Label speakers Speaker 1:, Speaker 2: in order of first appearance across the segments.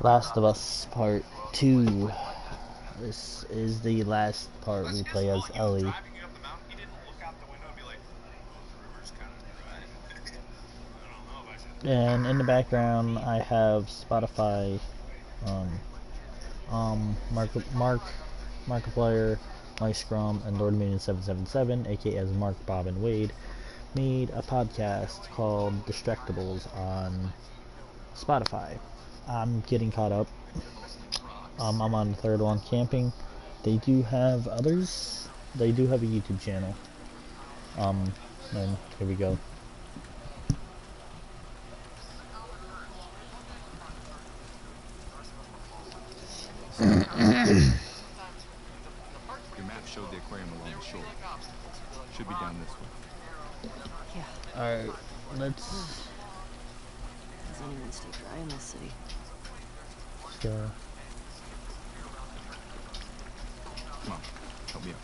Speaker 1: Last of Us Part 2. This is the last part we play as Ellie. And in the background I have Spotify, Markiplier, Mike Scrum, and Lord Minion 777, aka as Mark, Bob, and Wade, made a podcast called Distractables on Spotify. I'm getting caught up. I'm on the third one, camping. They do have others. They do have a YouTube channel. And here we go.
Speaker 2: Your map showed the aquarium along the shore. Should be down this way.
Speaker 3: Yeah.
Speaker 1: Alright, let's
Speaker 3: Does anyone stay dry in this city?
Speaker 1: go.
Speaker 2: Come on, help me out.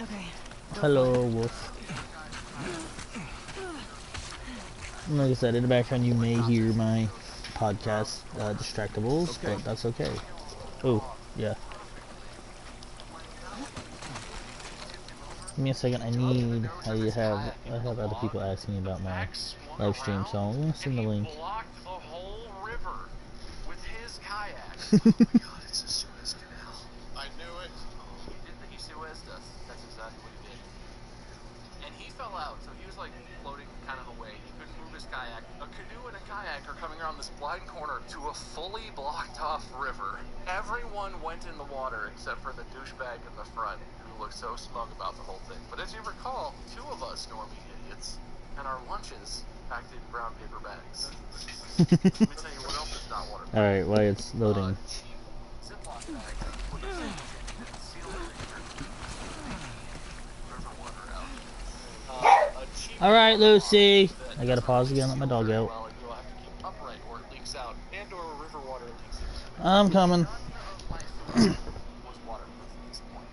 Speaker 3: Okay.
Speaker 1: Hello, Wolf. Like I said, in the background you may hear my podcast, Distractables, but that's okay. Oh, yeah. Give me a second, I have other people asking me about my live stream, so I'm gonna send the link.
Speaker 4: Blocked the whole river with his kayak.
Speaker 5: Oh my god, it's a Suez Canal. I knew it.
Speaker 4: He Suezed us. That's exactly what he did. And he fell out, so he was like floating kind of away. He couldn't move his kayak. A canoe and a kayak are coming around this blind corner to a fully blocked off river. Everyone went in the water except for the douchebag in the front, who looked so smug about the whole thing. But as you recall, two of us normie idiots, and our lunches packed in brown paper bags. Let me tell you what else is not waterproof.
Speaker 1: Alright, while it's loading.
Speaker 4: Ziploc bag. What do you think? Seal it. River water out. A cheap
Speaker 1: Alright, Lucy! I gotta pause again, let my dog out.
Speaker 4: well, you'll have to keep upright or it leaks out, and or river water leaks into
Speaker 1: I'm coming.
Speaker 4: was waterproof at this point.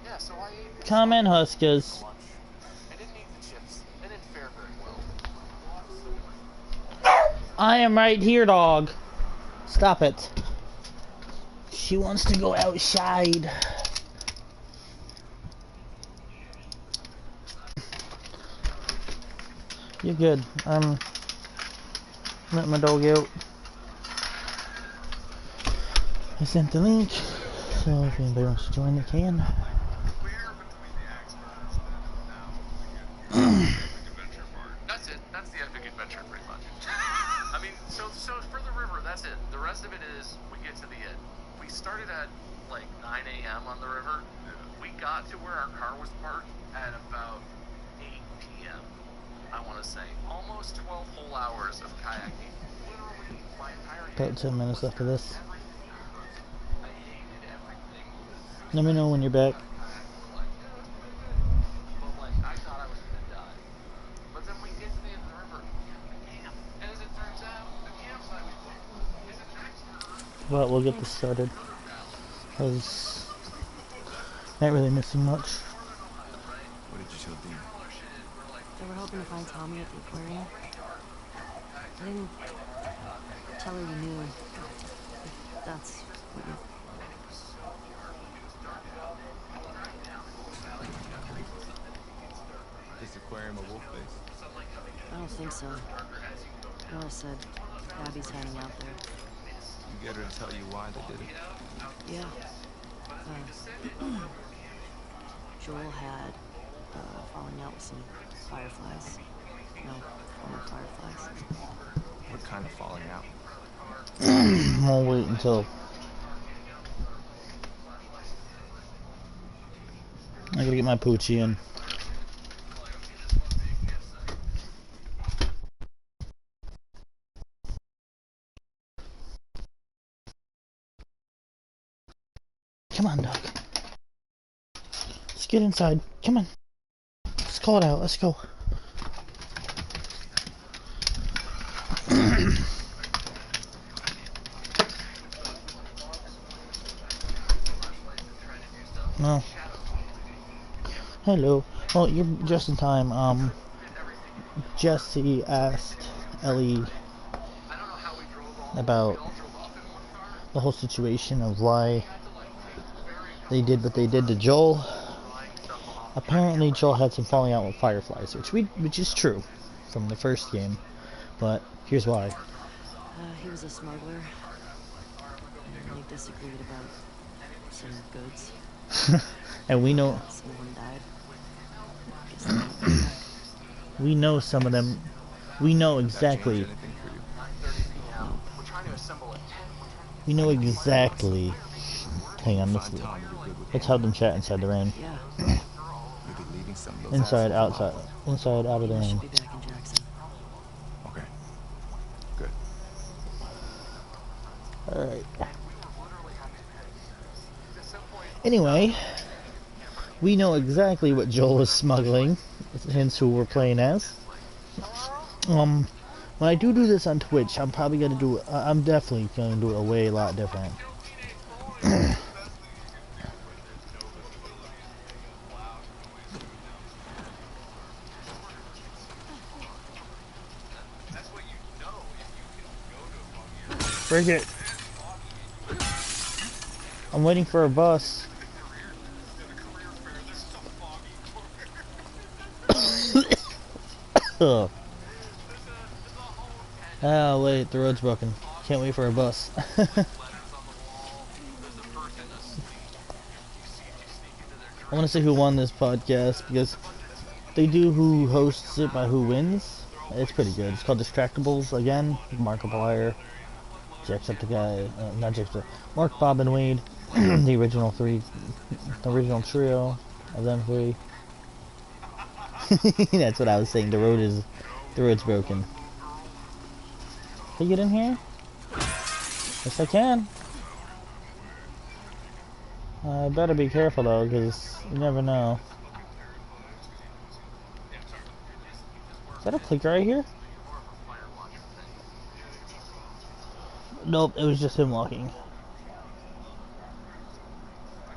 Speaker 4: Yeah, so I ate this
Speaker 1: Come in, Huskers.
Speaker 4: for lunch. I didn't eat the chips. They didn't fare very well.
Speaker 1: I am right here, dog. Stop it. She wants to go outside. You're good. Let my dog out. I sent the link, so if anybody wants to join, they can.
Speaker 4: That's it. That's the epic adventure, pretty much. I mean, so for the river, that's it. The rest of it is we get to the end. We started at like 9 a.m. on the river. We got to where our car was parked at about 8 p.m. I want to say almost 12 whole hours of kayaking. Literally, my entire
Speaker 1: About 10 minutes after this.
Speaker 4: I hated everything.
Speaker 1: Let me know when you're back.
Speaker 4: But like, I thought I was gonna die. But then we get to the end of the river, we camp. And as it turns out, the campsite we booked is a taxi.
Speaker 1: But we'll get this started. Because not really missing much.
Speaker 2: What did you show Dean?
Speaker 3: They were hoping to find Tommy at the aquarium. I didn't tell her you knew. If that's what you...
Speaker 2: This aquarium a wolf base?
Speaker 3: I don't think so. Nora said Abby's hiding out there.
Speaker 2: You get her to tell you why they did it?
Speaker 3: Yeah. Joel had falling out with some fireflies. No, former fireflies.
Speaker 2: What kind of falling out?
Speaker 1: I'll wait until I gotta get my poochie in. Come on, dog. Let's get inside. Come on. Let's call it out. Let's go. No. Hello. Well, you're just in time. Jesse asked Ellie
Speaker 4: I don't know how we
Speaker 1: about the whole situation of why they did what they did to Joel. Apparently Joel had some falling out with Fireflies, which is true from the first game, but here's why.
Speaker 3: He was a smuggler. And they disagreed about some goods.
Speaker 1: And we know
Speaker 3: Some of them died. Guess they won't come back.
Speaker 1: we know some of them. We know exactly.
Speaker 2: Anything for you?
Speaker 4: We're trying to assemble it.
Speaker 1: We know exactly. Hang on,
Speaker 2: Find Tom to be good with
Speaker 1: let's have them chat inside the rain.
Speaker 3: Yeah,
Speaker 2: maybe leaving some of those
Speaker 1: Inside,
Speaker 2: assholes
Speaker 1: outside,
Speaker 2: alone.
Speaker 1: inside, out of the
Speaker 3: I
Speaker 1: rain.
Speaker 3: should be back in Jackson.
Speaker 2: Okay. Good.
Speaker 1: Alright. Anyway, we know exactly what Joel is smuggling, hence who we're playing as. When I do this on Twitch, I'm probably gonna do it. I'm definitely gonna do it a way lot different. Break it. I'm waiting for a bus. Ugh. Oh wait, the road's broken. Can't wait for a bus. I want to see who won this podcast because they do who hosts it by who wins. It's pretty good. It's called Distractables again. Markiplier, Jacksepticeye, not Jacksepticeye, Mark, Bob, and Wade. The original trio of them three. That's what I was saying. The road's broken. Can you get in here? Yes, I can. I better be careful though, because you never know. Is that a clicker right here? Nope, it was just him walking.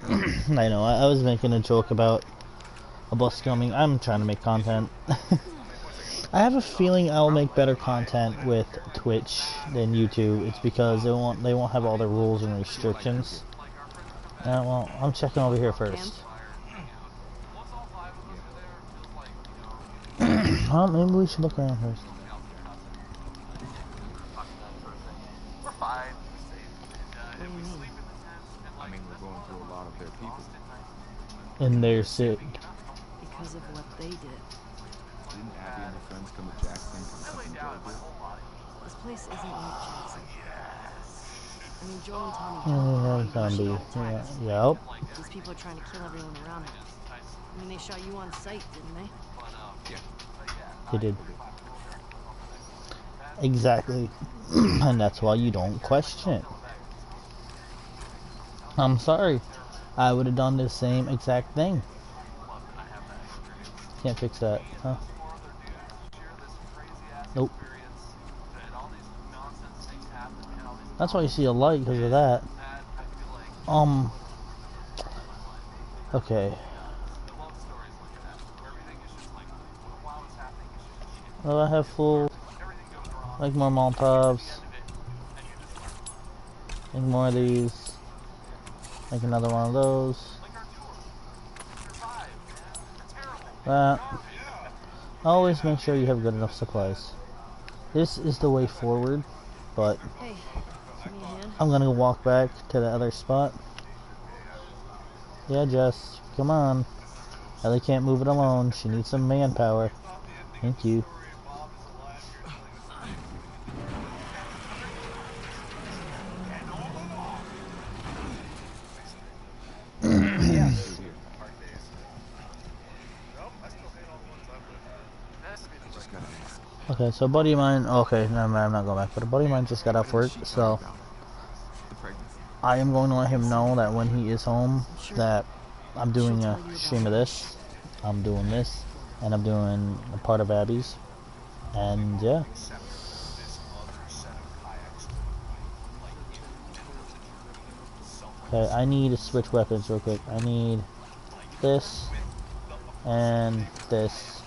Speaker 1: I know, I was making a joke about a bus coming. I'm trying to make content. I have a feeling I'll make better content with Twitch than YouTube. It's because they won't have all the rules and restrictions. Well, I'm checking over here first. Well, maybe we should look around first.
Speaker 4: We're fine.
Speaker 2: I mean, we're going through a lot of their people.
Speaker 1: And they're sick.
Speaker 3: Because of what they did.
Speaker 2: Didn't Abby and her friends come to Jackson because of something Joel did?
Speaker 3: This place isn't like Jackson. I mean, Joel and Tommy
Speaker 1: Zombie. Yeah. Yep.
Speaker 3: These people are trying to kill everyone around them. I mean, they shot you on sight, didn't they?
Speaker 2: Yeah.
Speaker 1: They did. Exactly. And that's why you don't question it. I'm sorry. I would have done the same exact thing. Can't fix that, huh? Nope. That's why you see a light, because of that. Okay. Well, I have full, like more Molotovs. Make more of these. Make another one of those. That. Always make sure you have good enough supplies. This is the way forward, but
Speaker 3: Hey, give me a hand.
Speaker 1: I'm gonna walk back to the other spot. Yeah, Jess, come on. Ellie can't move it alone. She needs some manpower. Thank you.
Speaker 2: Just gotta ask.
Speaker 1: Okay, so a buddy of mine. Okay, never mind. I'm not going back. But a buddy of mine just got off work, so
Speaker 2: The pregnancy.
Speaker 1: I am going to let him know that when he is home, that I'm doing a stream of this. I'm doing this, and I'm doing a part of Abby's, and yeah. Okay, I need to switch weapons real quick. I need this and this.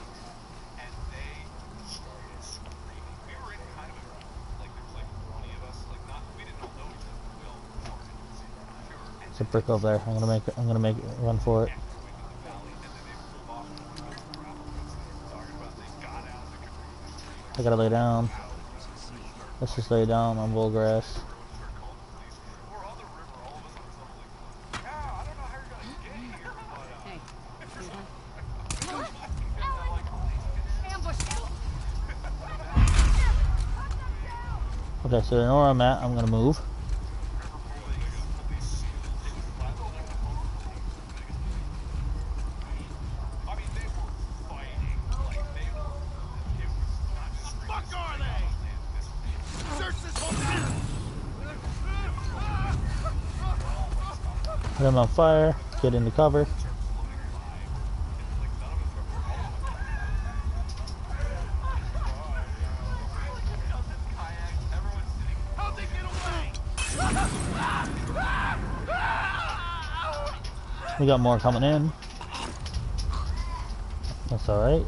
Speaker 1: There's a brick over there. I'm gonna make it run for it. I gotta lay down. Let's just lay down on bull grass.
Speaker 3: Hey,
Speaker 1: Okay, so they know where I'm at. I'm gonna move. Put him on fire. Get into cover. We got more coming in. That's alright.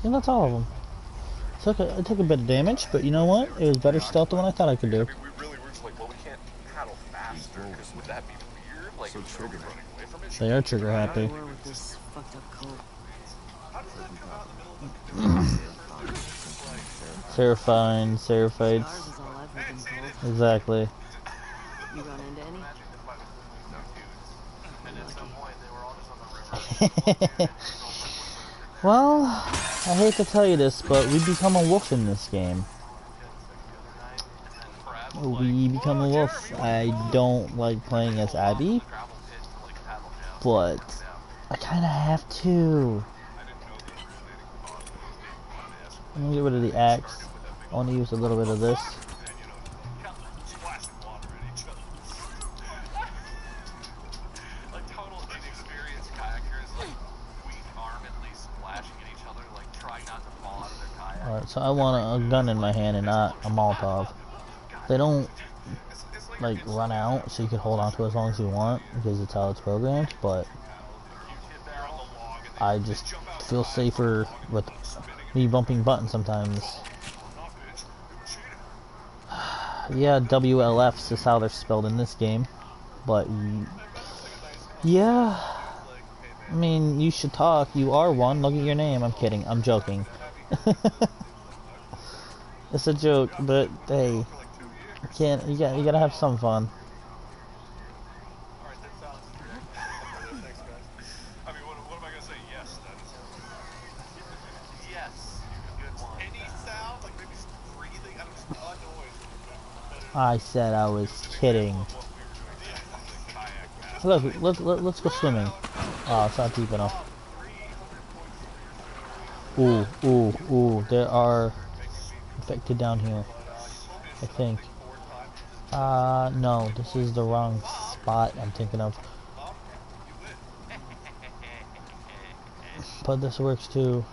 Speaker 1: And that's all of them. It took a bit of damage, but you know what? It was better stealth than what I thought I could do.
Speaker 4: I mean, we really were just like, well, we can't paddle faster, because would that be weird? Like,
Speaker 2: So
Speaker 4: if we were
Speaker 2: trigger.
Speaker 4: running away from it?
Speaker 1: They are trigger happy.
Speaker 3: war with this fucked up cult.
Speaker 1: Seraphine,
Speaker 3: Stars
Speaker 1: Seraphites.
Speaker 3: is all I've heard them called.
Speaker 1: Exactly.
Speaker 3: You run into any?
Speaker 4: And at some point, they were all just on the river.
Speaker 1: Well, I hate to tell you this, but we become a wolf in this game. We become a wolf. I don't like playing as Abby, but I kind of have to. I'm gonna get rid of the axe. I want to use a little bit of this.
Speaker 4: Like total inexperienced kayakers, like armedly splashing at each other, like trying not to fall out of their kayak.
Speaker 1: Alright, so I want a gun in my hand and not a Molotov. They don't like run out, so you can hold on to it as long as you want because it's how it's programmed, but I just feel safer with me bumping buttons sometimes. Yeah, WLFs is how they're spelled in this game, but yeah, I mean, you should talk. You are one. Look at your name. I'm kidding. I'm joking. It's a joke, but hey, you can't. You gotta have some fun.
Speaker 4: Alright, that sounds great. Thanks, guys. I mean, what am I gonna say? Yes, yes. Good one. Any sound, like maybe some breathing, I don't know, noise.
Speaker 1: I said I was kidding. Look, let's go swimming. Oh, it's not deep enough. Ooh, ooh, ooh. There are infected down here, I think. No, this is the wrong spot I'm thinking of. But this works too.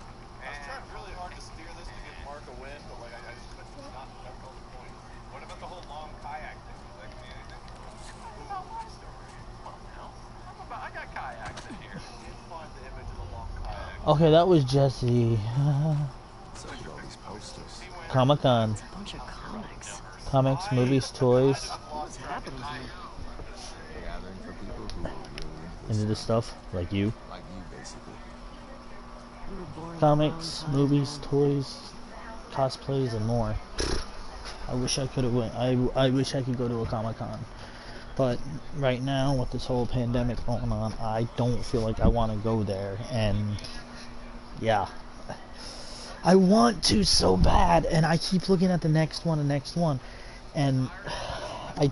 Speaker 4: I was trying really hard to steer this to give Mark a win, but like I just could not never know the point. What about the whole long kayak thing? Like, anything? Oh, my story. Come on now. I got kayaks in here. Find the image of the long kayak.
Speaker 1: Okay, that was Jesse.
Speaker 2: So look at all these posters.
Speaker 1: Comic-Con.
Speaker 3: A bunch of comics.
Speaker 1: Comics, movies, toys,
Speaker 3: What's happening here?
Speaker 2: Gathering for people who are really
Speaker 1: into this stuff, like you.
Speaker 2: like you, basically.
Speaker 3: We were born
Speaker 1: Comics,
Speaker 3: a long time
Speaker 1: movies,
Speaker 3: ago.
Speaker 1: toys, cosplays, and more. I wish I could have went. I wish I could go to a Comic-Con. But right now, with this whole pandemic going on, I don't feel like I want to go there. And yeah, I want to so bad, and I keep looking at the next one, and I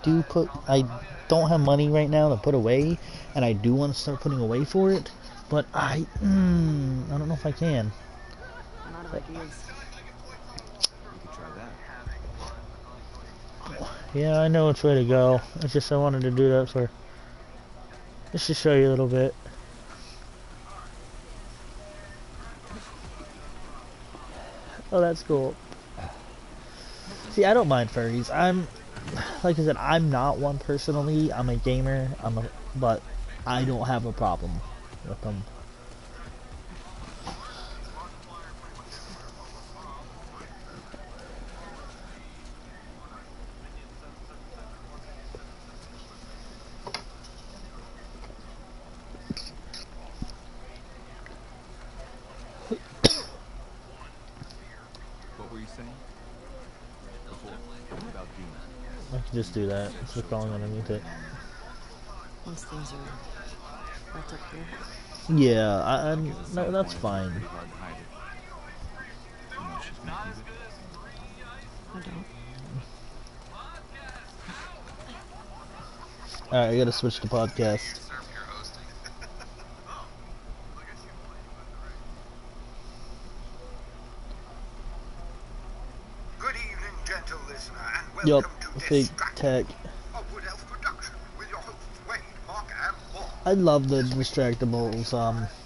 Speaker 1: don't have money right now to put away, and I do want to start putting away for it, but I don't know if I can.
Speaker 3: I'm out of ideas.
Speaker 2: You could try that.
Speaker 1: Yeah, I know which way to go. It's just I wanted to do that for just to show you a little bit. Oh, that's cool. See, I don't mind furries. Like I said, I'm not one personally. I'm a gamer. But I don't have a problem with them. just do that. It's just crawling underneath it.
Speaker 3: Once things are wrapped up here.
Speaker 1: Yeah, no,
Speaker 2: Some
Speaker 1: that's
Speaker 2: point,
Speaker 1: fine.
Speaker 2: Pretty hard to hide it. You know she's making good.
Speaker 3: I don't.
Speaker 1: Alright, I gotta switch to podcast.
Speaker 5: Serve your hosting. Good evening, gentle listener, and
Speaker 1: Yup,
Speaker 5: welcome to
Speaker 1: fake
Speaker 5: Distract,
Speaker 1: tech.
Speaker 5: a Wood Elf production with your hosts Wade, Mark, and Paul.
Speaker 1: I love the Distractables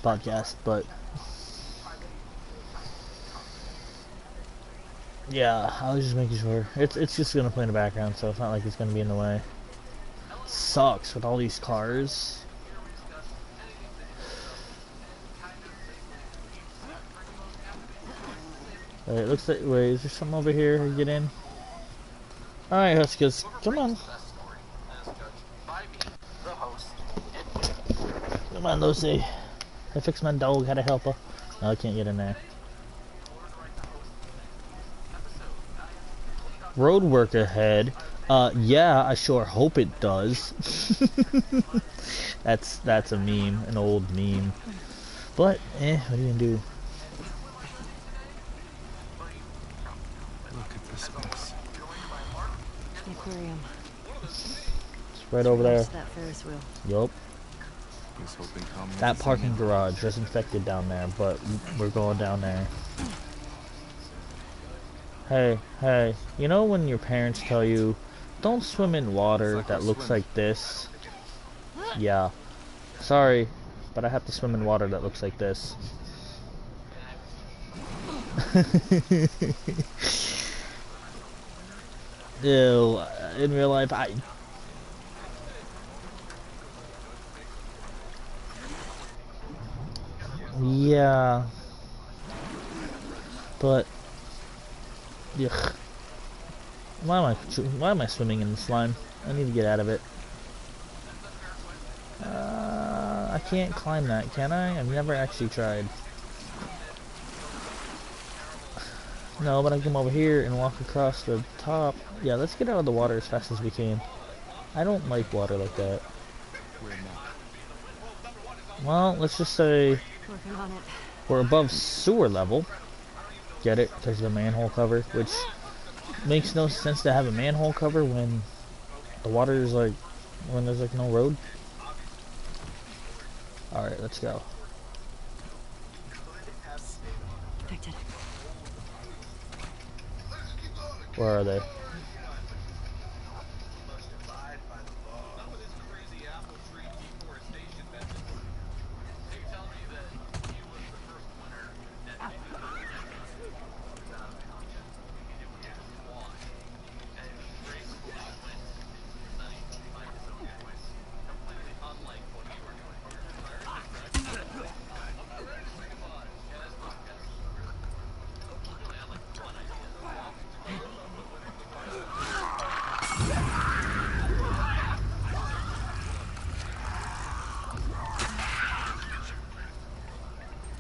Speaker 1: podcast, but yeah, I was just making sure. It's just gonna play in the background, so it's not like it's gonna be in the way. Sucks with all these cars. It looks like, wait, is there something over here? Get in. Alright, Huskers, come on. Come on, Lucy. I fixed my dog, had to help her. No, I can't get in there. Road work ahead. Yeah, I sure hope it does. That's a meme, an old meme. But, what are you gonna do?
Speaker 2: Look at this mess.
Speaker 3: The aquarium.
Speaker 1: It's right over there.
Speaker 3: That Ferris wheel.
Speaker 1: Yup.
Speaker 2: Was hoping Tommy
Speaker 1: That
Speaker 2: had seen
Speaker 1: parking
Speaker 2: it.
Speaker 1: garage, there's infected down there, but we're going down there. Hey, you know when your parents tell you, don't swim in water that looks like this? Yeah. Sorry, but I have to swim in water that looks like this. Ew, in real life, yeah. But, yuck. Why am I swimming in the slime? I need to get out of it. I can't climb that, can I? I've never actually tried. No, but I can come over here and walk across the top. Yeah, let's get out of the water as fast as we can. I don't like water like that.
Speaker 2: Where now?
Speaker 1: Well, let's just say
Speaker 3: Working on it.
Speaker 1: we're above sewer level. Get it? Because of the manhole cover, which makes no sense to have a manhole cover when the water is like, when there's like no road. Alright, let's go.
Speaker 3: Picked it.
Speaker 1: Where are they?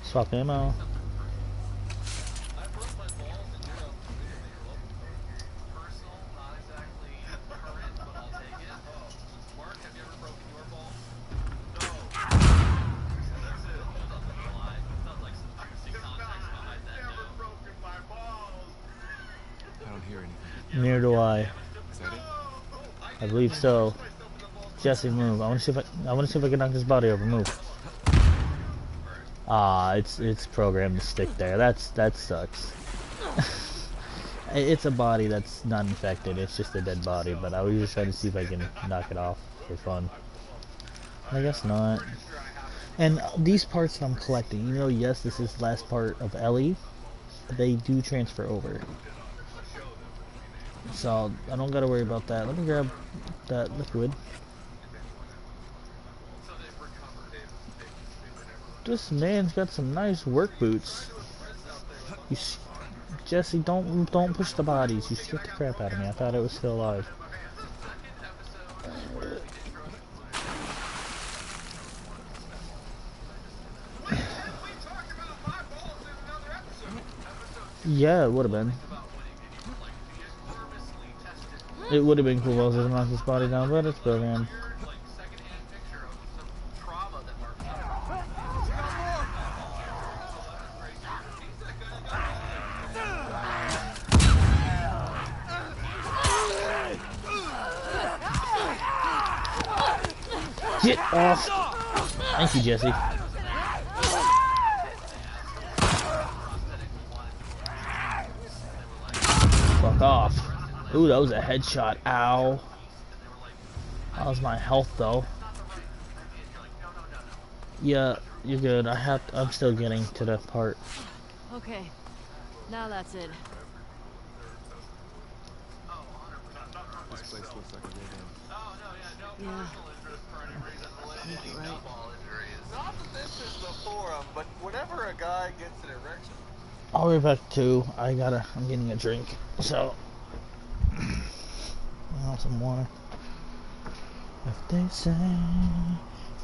Speaker 1: Swap ammo.
Speaker 2: I don't hear anything.
Speaker 1: Near do I.
Speaker 2: Is that it?
Speaker 1: I believe so. Jesse, move. I want to see if I can knock this body over. Move. Ah, it's programmed to stick there. That sucks. It's a body that's not infected. It's just a dead body. But I was just trying to see if I can knock it off for fun. I guess not. And these parts that I'm collecting, you know, yes, this is the last part of Ellie. They do transfer over. So I don't gotta worry about that. Let me grab that liquid. This man's got some nice work boots. Jesse, don't push the bodies. You scared the crap out of me. I thought it was still alive. Yeah, it would have been. It would have been cool if I was able to knock this body down, but it's programmed.
Speaker 4: Like secondhand picture of some trauma that Mark suffered.
Speaker 1: Get off! Thank you, Jesse. Fuck off. Ooh, that was a headshot. Ow. That was my health, though. Yeah, you're good. I'm still getting to the part.
Speaker 3: Okay, now that's it.
Speaker 2: This place looks like a dead end.
Speaker 3: Yeah. I think you're right.
Speaker 4: Not that this is the forum, but whenever a guy gets an erection.
Speaker 1: I'll be back too. I'm getting a drink. So, I'll have some water. If they say,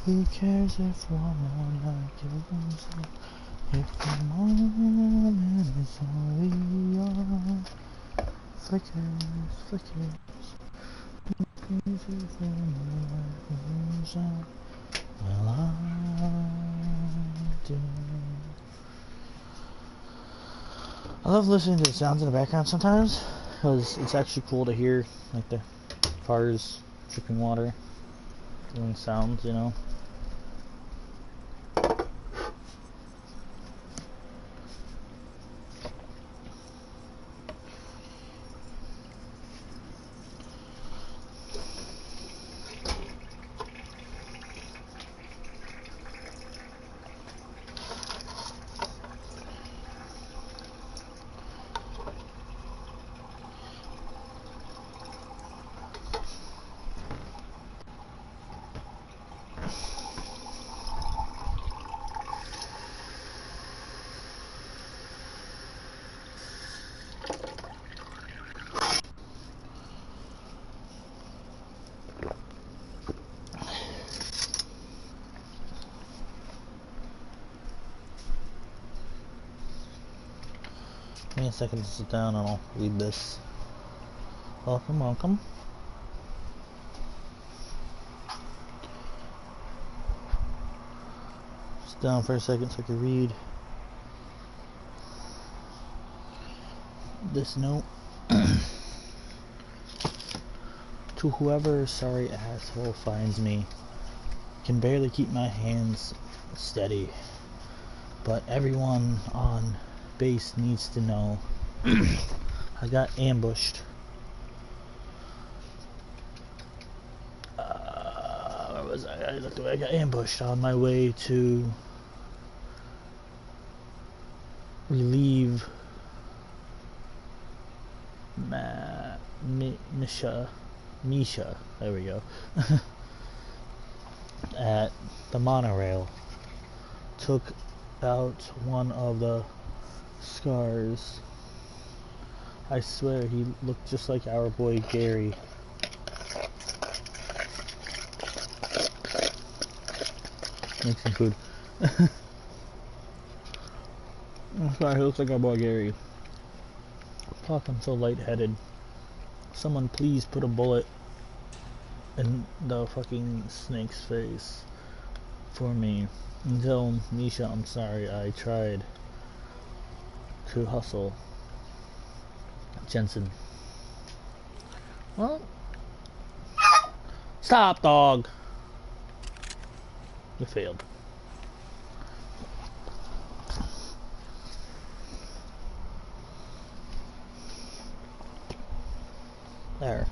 Speaker 1: who cares if one night kills themselves? If the moment is all we are, flickers, flickers. Well, I do. I love listening to the sounds in the background sometimes, because it's actually cool to hear, like the cars dripping water, doing sounds, you know. Give me a second to sit down and I'll read this. Welcome, welcome. Sit down for a second so I can read this note. To whoever sorry asshole finds me, can barely keep my hands steady, but everyone on base needs to know I got ambushed. Where was I? I looked away. I got ambushed on my way to relieve Misha, there we go, at the monorail. Took out one of the scars. I swear he looked just like our boy Gary. Make some food. I'm sorry, he looks like our boy Gary. Fuck, I'm so lightheaded. Someone please put a bullet in the fucking snake's face for me. And tell Misha I'm sorry, I tried to hustle. Jensen. Well, stop, dog. You failed. There.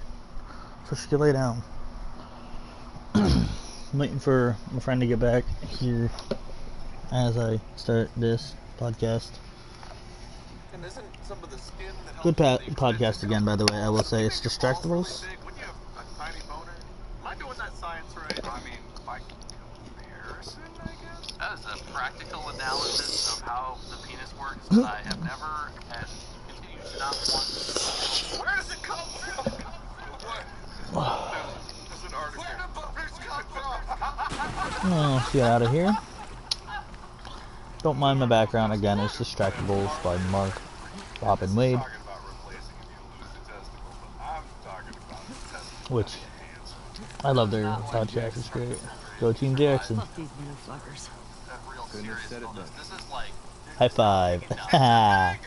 Speaker 1: So she can lay down. I'm waiting for my friend to get back here as I start this podcast.
Speaker 4: And isn't some of the skin that
Speaker 1: Good
Speaker 4: helps with the
Speaker 1: podcast again, by the way. I will say it's Distractables.
Speaker 4: Wouldn't you have a tiny boner? Am I doing that science right? I mean, by comparison, I guess? That is a practical analysis of how the penis works that I have never and continue to not want. Where does it come from? What? There's an article. Where do boners come from?
Speaker 1: Oh, let's get out of here. Don't mind the background again. It's Distractables by Mark, Bob, and Wade. which I love their podcast. It's great. Go Team Jackson.
Speaker 3: Fuck these motherfuckers.
Speaker 4: Real
Speaker 2: Couldn't have
Speaker 4: serious
Speaker 2: said it
Speaker 4: on this.
Speaker 2: better.
Speaker 4: This is like
Speaker 1: High five.
Speaker 5: It's a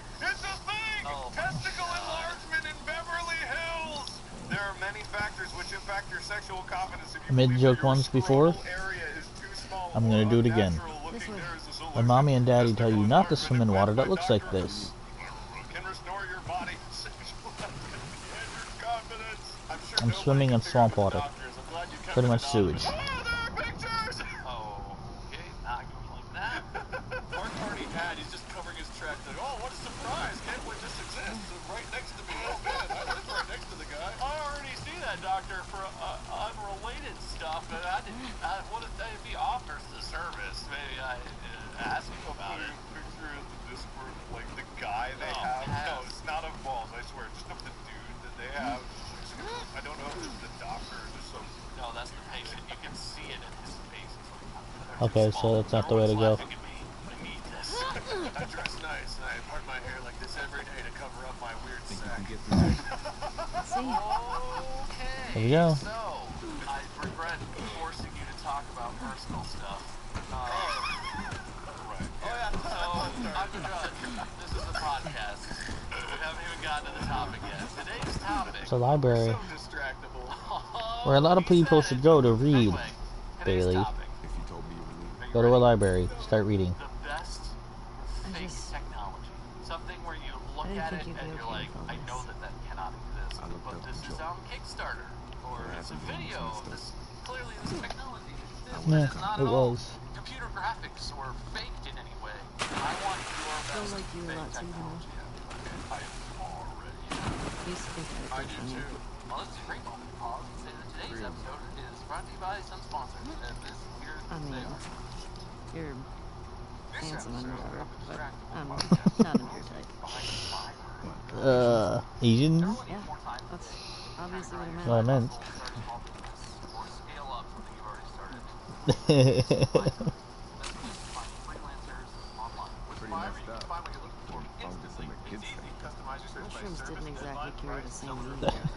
Speaker 5: thing!
Speaker 4: Oh,
Speaker 5: Testicle enlargement in Beverly Hills! There are many factors which impact your sexual confidence. If you
Speaker 1: I made the
Speaker 5: believe
Speaker 1: joke
Speaker 5: that your
Speaker 1: once before.
Speaker 5: scrotal area is too small
Speaker 1: I'm gonna
Speaker 5: or
Speaker 1: do it again.
Speaker 5: unnatural looking,
Speaker 3: This way.
Speaker 5: there is a solution.
Speaker 1: When mommy and daddy tell you
Speaker 5: Testicle
Speaker 1: not to swim in water
Speaker 5: enlargement
Speaker 1: that looks like
Speaker 5: by
Speaker 1: this.
Speaker 5: can restore your body's sexual activity and your confidence. I'm sure
Speaker 1: I'm
Speaker 5: nobody
Speaker 1: swimming
Speaker 5: can
Speaker 1: in
Speaker 5: figure out
Speaker 1: swamp
Speaker 5: the
Speaker 1: water.
Speaker 5: doctors. I'm glad you kept
Speaker 1: Pretty
Speaker 5: it
Speaker 1: much
Speaker 5: anonymous.
Speaker 1: sewage.
Speaker 5: Oh, there are pictures!
Speaker 4: oh, okay, not going like that.
Speaker 5: Mark already had, he's just covering his tracks like, oh, what a surprise, can't believe this exists. Right next to me, oh man, I live right next to the guy.
Speaker 4: I already see that doctor for unrelated stuff, and I didn't. What if they'd be offers the service? Maybe I ask him about it.
Speaker 5: Picture of the Discord, like the guy they
Speaker 4: Oh,
Speaker 5: have.
Speaker 4: yes.
Speaker 5: No, it's not of balls, I swear, just of the dude that they have. I don't know if it's the doctor or just some.
Speaker 4: No, that's the patient. You can see it in his face. It's like,
Speaker 1: Okay, so that's not the way to go.
Speaker 4: Laughing at me. I need this.
Speaker 5: I dress nice and I part my hair like this every day to cover up my weird
Speaker 2: Think you
Speaker 5: sack.
Speaker 2: can get through this?
Speaker 3: See?
Speaker 4: Okay.
Speaker 1: There you go.
Speaker 4: So, I regret forcing you to talk about personal stuff.
Speaker 5: Right.
Speaker 4: Oh yeah, so I'm the judge. This is a podcast. We haven't even gotten to the topic yet. Today's topic.
Speaker 1: It's a library
Speaker 5: So distractible.
Speaker 1: where a lot of people should go to read.
Speaker 4: Anyway, today's
Speaker 1: Bailey.
Speaker 4: topic.
Speaker 2: If you told me you were leaving.
Speaker 1: Go to a library. Start reading.
Speaker 4: The best fake technology. Something where you look
Speaker 3: I didn't
Speaker 4: at it
Speaker 3: think you'd
Speaker 4: and
Speaker 3: be
Speaker 4: you're
Speaker 3: okay
Speaker 4: like,
Speaker 3: with all
Speaker 4: I know
Speaker 3: this.
Speaker 4: that cannot exist.
Speaker 2: I looked
Speaker 4: But
Speaker 2: up
Speaker 4: this
Speaker 2: the
Speaker 4: is
Speaker 2: joke.
Speaker 4: on Kickstarter. Or it's a
Speaker 2: happened when
Speaker 4: video.
Speaker 2: I was
Speaker 4: This clearly this technology exists.
Speaker 1: Yeah,
Speaker 4: It's not
Speaker 1: it
Speaker 4: at all
Speaker 1: was.
Speaker 4: computer graphics or faked in any way. I want your
Speaker 3: Feel
Speaker 4: best
Speaker 3: like you a
Speaker 4: fake
Speaker 3: lot too, you know?
Speaker 4: technology. I already.
Speaker 3: Used to think I
Speaker 5: I
Speaker 3: would
Speaker 5: do
Speaker 3: on you.
Speaker 5: too.
Speaker 4: Well, this is a great moment to pause and say that today's episode is brought to you by some sponsors. And this here
Speaker 3: I
Speaker 4: they
Speaker 3: mean,
Speaker 4: are.
Speaker 3: you're
Speaker 5: This
Speaker 3: handsome and
Speaker 5: episode
Speaker 3: whatever,
Speaker 5: of
Speaker 3: but
Speaker 5: Distractable
Speaker 3: I'm
Speaker 5: Podcast
Speaker 3: not in your type.
Speaker 1: Asians?
Speaker 3: Yeah, that's obviously what I meant.
Speaker 1: What I meant.
Speaker 4: Or scale up something you've already started.
Speaker 2: Pretty messed up. Found this in the kids section.
Speaker 3: Mushrooms didn't exactly carry the same meaning back then.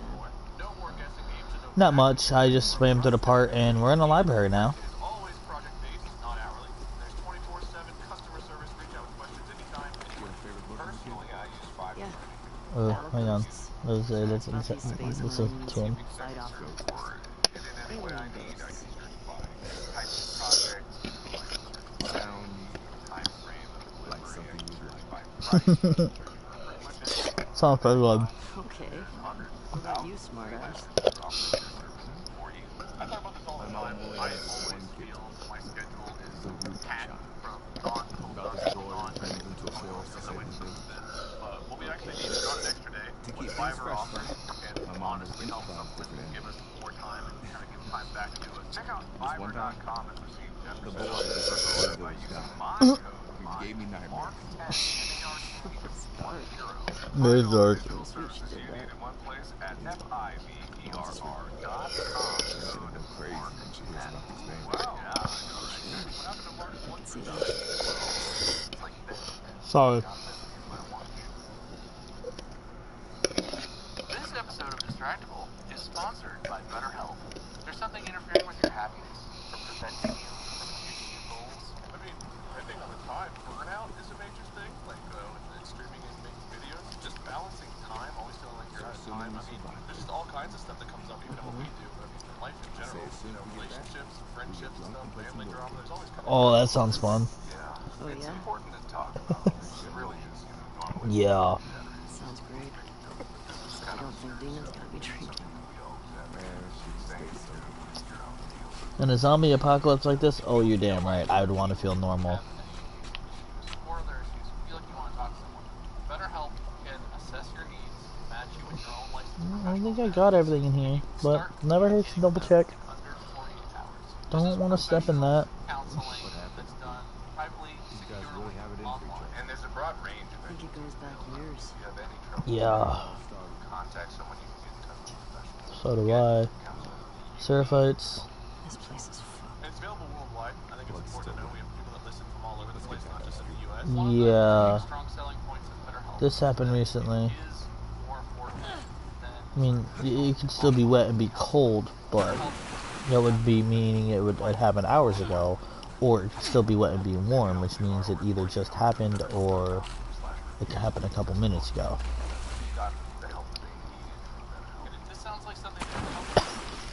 Speaker 1: Not much. I just swam to the part and we're in a library now.
Speaker 4: Always project based, not hourly. There's 24/7 customer service. Reach out with questions anytime.
Speaker 2: Your favorite book as a kid?
Speaker 5: Personally, I use 5.
Speaker 3: Yeah.
Speaker 1: Oh, hang on. Let's
Speaker 3: Not these space
Speaker 1: tune.
Speaker 3: marines fight off
Speaker 5: And in any way I need, I can search by type of project,
Speaker 2: Sound
Speaker 5: time frame,
Speaker 2: like something you'd like.
Speaker 5: by price.
Speaker 1: Sounds pretty good.
Speaker 3: Okay. What about you, smartass?
Speaker 5: I thought about this all the
Speaker 2: My
Speaker 5: time.
Speaker 2: mom only
Speaker 5: I
Speaker 2: has
Speaker 5: always
Speaker 2: one kid.
Speaker 5: feel that my schedule is
Speaker 2: The root
Speaker 5: packed
Speaker 2: shop.
Speaker 5: from dawn till
Speaker 2: About
Speaker 5: dusk
Speaker 2: this door
Speaker 5: on.
Speaker 2: and turns into a forest to save the day.
Speaker 5: What we actually need is not an extra day.
Speaker 2: To
Speaker 5: What
Speaker 2: keep
Speaker 5: Fiverr
Speaker 2: things fresh,
Speaker 5: offers
Speaker 2: my
Speaker 5: and
Speaker 2: mom
Speaker 5: honestly
Speaker 2: was
Speaker 5: helps us
Speaker 2: different
Speaker 5: and give us more time and kind of give time back to us. Check out
Speaker 2: This one time,
Speaker 5: Fiverr.com and receive
Speaker 2: The
Speaker 5: 10%
Speaker 2: boy
Speaker 5: off
Speaker 2: just
Speaker 5: your
Speaker 2: said
Speaker 5: order by
Speaker 2: it was
Speaker 5: using
Speaker 2: done.
Speaker 5: my code.
Speaker 2: He gave me nightmares.
Speaker 1: There's dark.
Speaker 5: Services you need in one place at fiverr.com.
Speaker 2: She's gonna go crazy when she hears about this thing.
Speaker 3: See that?
Speaker 1: Sorry.
Speaker 4: This episode of Distractable is sponsored by BetterHelp. There's something interfering with your happiness or preventing you from achieving your goals.
Speaker 5: I mean, I think all the time, burnout is a major thing, like with streaming and making videos. Just balancing time, always feeling like you're out of time. I mean, there's just all kinds of stuff that comes up, even in what we do. I mean, in life in general, you know, relationships, friendships, and stuff, family drama, there's always kind of...
Speaker 1: Oh, that sounds fun.
Speaker 3: Oh,
Speaker 5: It's
Speaker 3: yeah?
Speaker 5: important to talk about. It really is, you know, normally.
Speaker 1: Yeah.
Speaker 3: Sounds great. I don't think Dina's gonna be drinking.
Speaker 2: Man, she stays so
Speaker 1: In a zombie apocalypse like this, oh, you're damn right. I would want to feel normal.
Speaker 4: Or other issues, feel like you want to talk to someone. BetterHelp can assess your needs, match you with your own licensed
Speaker 1: I think I
Speaker 4: professional
Speaker 1: got everything in here, but never hurts to double check.
Speaker 4: under 48 hours.
Speaker 1: Don't want to step in that.
Speaker 4: Counseling that's done privately,
Speaker 2: These guys
Speaker 4: securely,
Speaker 2: really have it in for each
Speaker 4: online.
Speaker 5: And there's a broad range of
Speaker 3: I think it goes back years.
Speaker 5: If you have any trouble,
Speaker 1: Yeah.
Speaker 5: contact someone you can get in touch with professionals.
Speaker 1: So do I. Seraphites.
Speaker 3: This place is fucked.
Speaker 5: And it's available worldwide. I think it's important to know we have people that listen from all over the place, not just in the U.S.
Speaker 1: Yeah.
Speaker 4: Strong selling points of BetterHelp
Speaker 1: This happened recently.
Speaker 4: is more affordable than
Speaker 1: I mean, it could still be wet and be cold, but that would be meaning it happened hours ago, or it could still be wet and be warm, which means it either just happened or it could happen a couple minutes ago.
Speaker 4: This sounds like something that would help you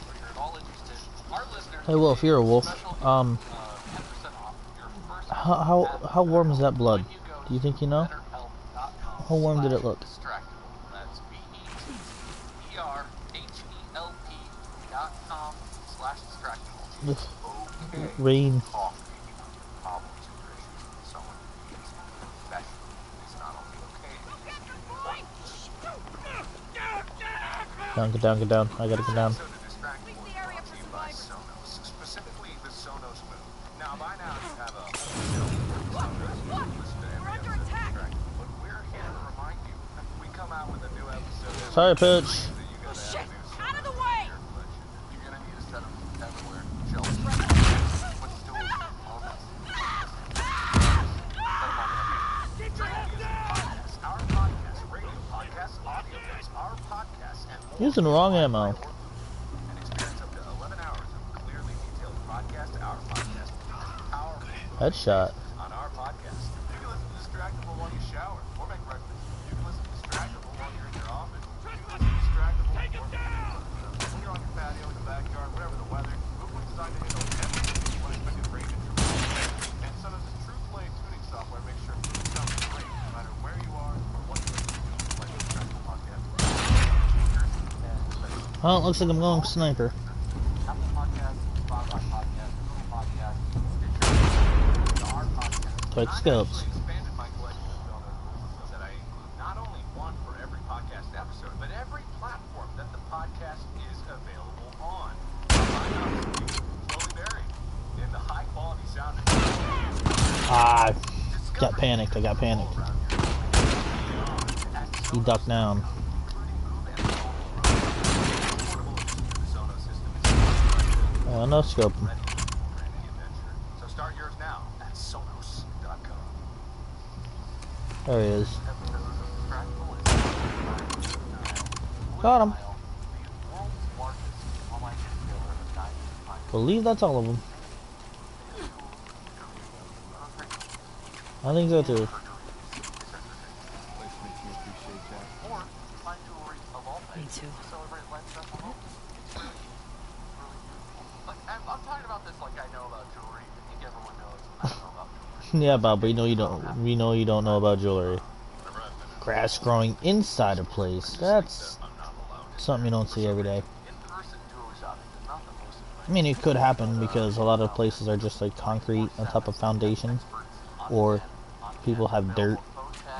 Speaker 4: or you're at all interested. Our listeners
Speaker 1: Hey Wolf, you're a wolf.
Speaker 4: 10% off your first
Speaker 1: How warm is that blood? Do you think you know?
Speaker 4: betterhelp.com.
Speaker 1: How warm did it look?
Speaker 4: Distractable. That's BETTERHelp.com/distractable.
Speaker 1: Rain. Down, get down, get down. I gotta get down.
Speaker 5: Specifically the Sonos move. Now by now you have a but we're here to remind you. We come out with a new episode.
Speaker 1: Sorry, Pitch.
Speaker 3: Shit! Out of the way!
Speaker 4: You're gonna need to set them everywhere. Shelves. What's still all that?
Speaker 3: Get your head down!
Speaker 5: Our podcast, radio podcasts, audio books, our podcasts, and more.
Speaker 1: Using the wrong ammo.
Speaker 5: And experience up to 11 hours of clearly detailed podcast, our podcast.
Speaker 1: Headshot.
Speaker 5: On our podcast. You can listen to Distractable while you shower or make breakfast. You can listen to Distractable while you're in your office. You can listen to Distractable when you're on your patio in the backyard, whatever the weather. We're designed to handle everything you unexpected rain and true. And Sonos' True Play tuning software makes sure it sounds great no matter where you are or what you're listening to. Like the Distractable podcast.
Speaker 1: Oh, it looks like I'm going sniper.
Speaker 4: Apple Podcasts, Spotify Podcasts, Google Podcasts, Stitcher, our podcast.
Speaker 1: Tight scopes.
Speaker 5: Expanded my collection of Sonos rules that I include not only one for every podcast episode, but every platform that the podcast is available on. Find us slowly buried in the high quality sound.
Speaker 1: Ah, got panicked. I got panicked. He ducked down. No scope.
Speaker 5: So start yours now at sonos.com.
Speaker 1: There he is. Got him. Believe that's all of them. I think so too.
Speaker 3: Me too.
Speaker 4: I'm talking about this like I know about jewelry. I think everyone knows I don't know about jewelry.
Speaker 1: Yeah, Bob, we know you don't. We know you don't know about jewelry. Grass growing inside a place. That's something you don't see every day.
Speaker 4: In-person jewelry shopping is not the most
Speaker 1: I mean, it could happen because a lot of places are just like concrete on top of foundation, or people have dirt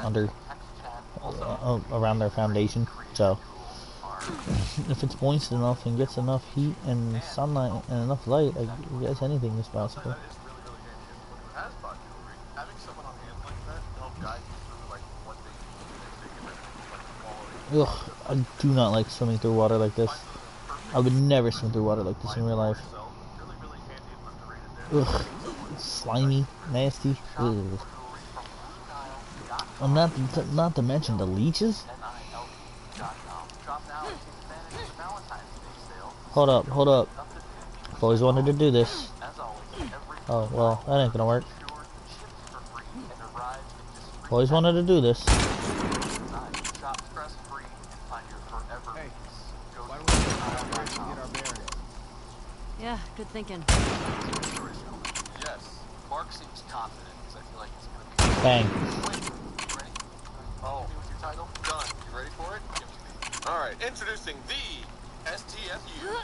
Speaker 1: under around their foundation. So if it's moist enough and gets enough heat and sunlight and enough light, I guess anything is possible.
Speaker 5: That is really, really handy. Anyone who has bought jewelry, having someone on hand like that to help guide you through like what they need, like quality.
Speaker 1: Ugh, I do not like swimming through water like this. I would never swim through water like this in real life.
Speaker 5: Really, really handy and underrated there.
Speaker 1: Ugh, slimy, nasty. Ugh. And not to mention the leeches. Hold up. I've always wanted to do this. Oh, well, that ain't gonna work. Always wanted to do this.
Speaker 3: Yeah, good thinking.
Speaker 4: Yes, Mark seems confident because I feel like he's going to be...
Speaker 1: Bang.
Speaker 4: Ready? Oh, what's your title? Done. You ready for it? Give it to me. All right, introducing the STFU.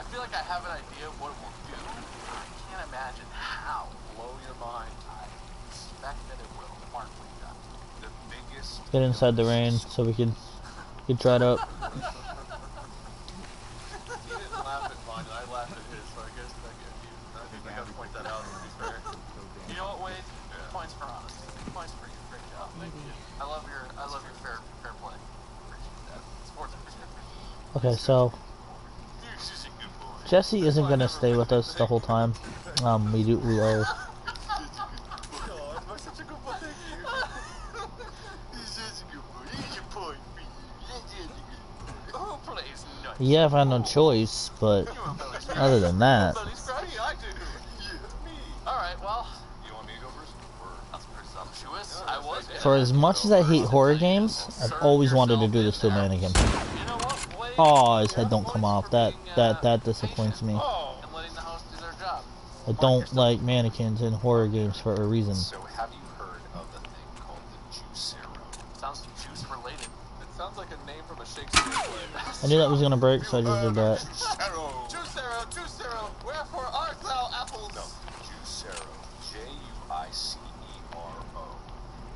Speaker 4: I feel like I have an idea of what it will do. I can't imagine how. Blow your mind. I expect that it will. Mark, what you got? The biggest...
Speaker 1: Get inside the rain so we can get dried up.
Speaker 4: He didn't laugh at mine, and I laughed at his, so I guess that gives you... I think I gotta point that out, to be fair. You know what, Wade? Points for honesty. Points for you. Great job. Thank you. I love your fair play. Appreciate that. Sports appreciate.
Speaker 1: Okay, so
Speaker 4: You're such a good boy.
Speaker 1: Jesse isn't gonna stay with us the whole time. We are.
Speaker 4: Oh, I'm such a good boy. Thank you. He's such a good boy. He's your boy.
Speaker 1: Yeah, if I had no choice, but other than that,
Speaker 4: Billy's crush?
Speaker 5: Me, I do. Yeah, me.
Speaker 4: Alright, well,
Speaker 5: You want me to go first?
Speaker 4: that's presumptuous. I was gonna
Speaker 1: for as much as I hate horror games, I've always wanted to do this to a mannequin.
Speaker 4: You know what? Blake?
Speaker 1: Oh, his head don't come
Speaker 4: Points
Speaker 1: off.
Speaker 4: for
Speaker 1: That
Speaker 4: being,
Speaker 1: disappoints me.
Speaker 5: Oh.
Speaker 4: and letting the host do their job.
Speaker 1: I don't like mannequins in horror games for a reason.
Speaker 5: So, have you heard of a thing called the Juicero?
Speaker 4: Sounds juice related.
Speaker 5: It sounds like a name from a Shakespeare play.
Speaker 1: I knew that was gonna break, so I just did that.
Speaker 5: Juicero.
Speaker 4: Juicero, wherefore art thou apples?
Speaker 5: No, Juicero. Juicero.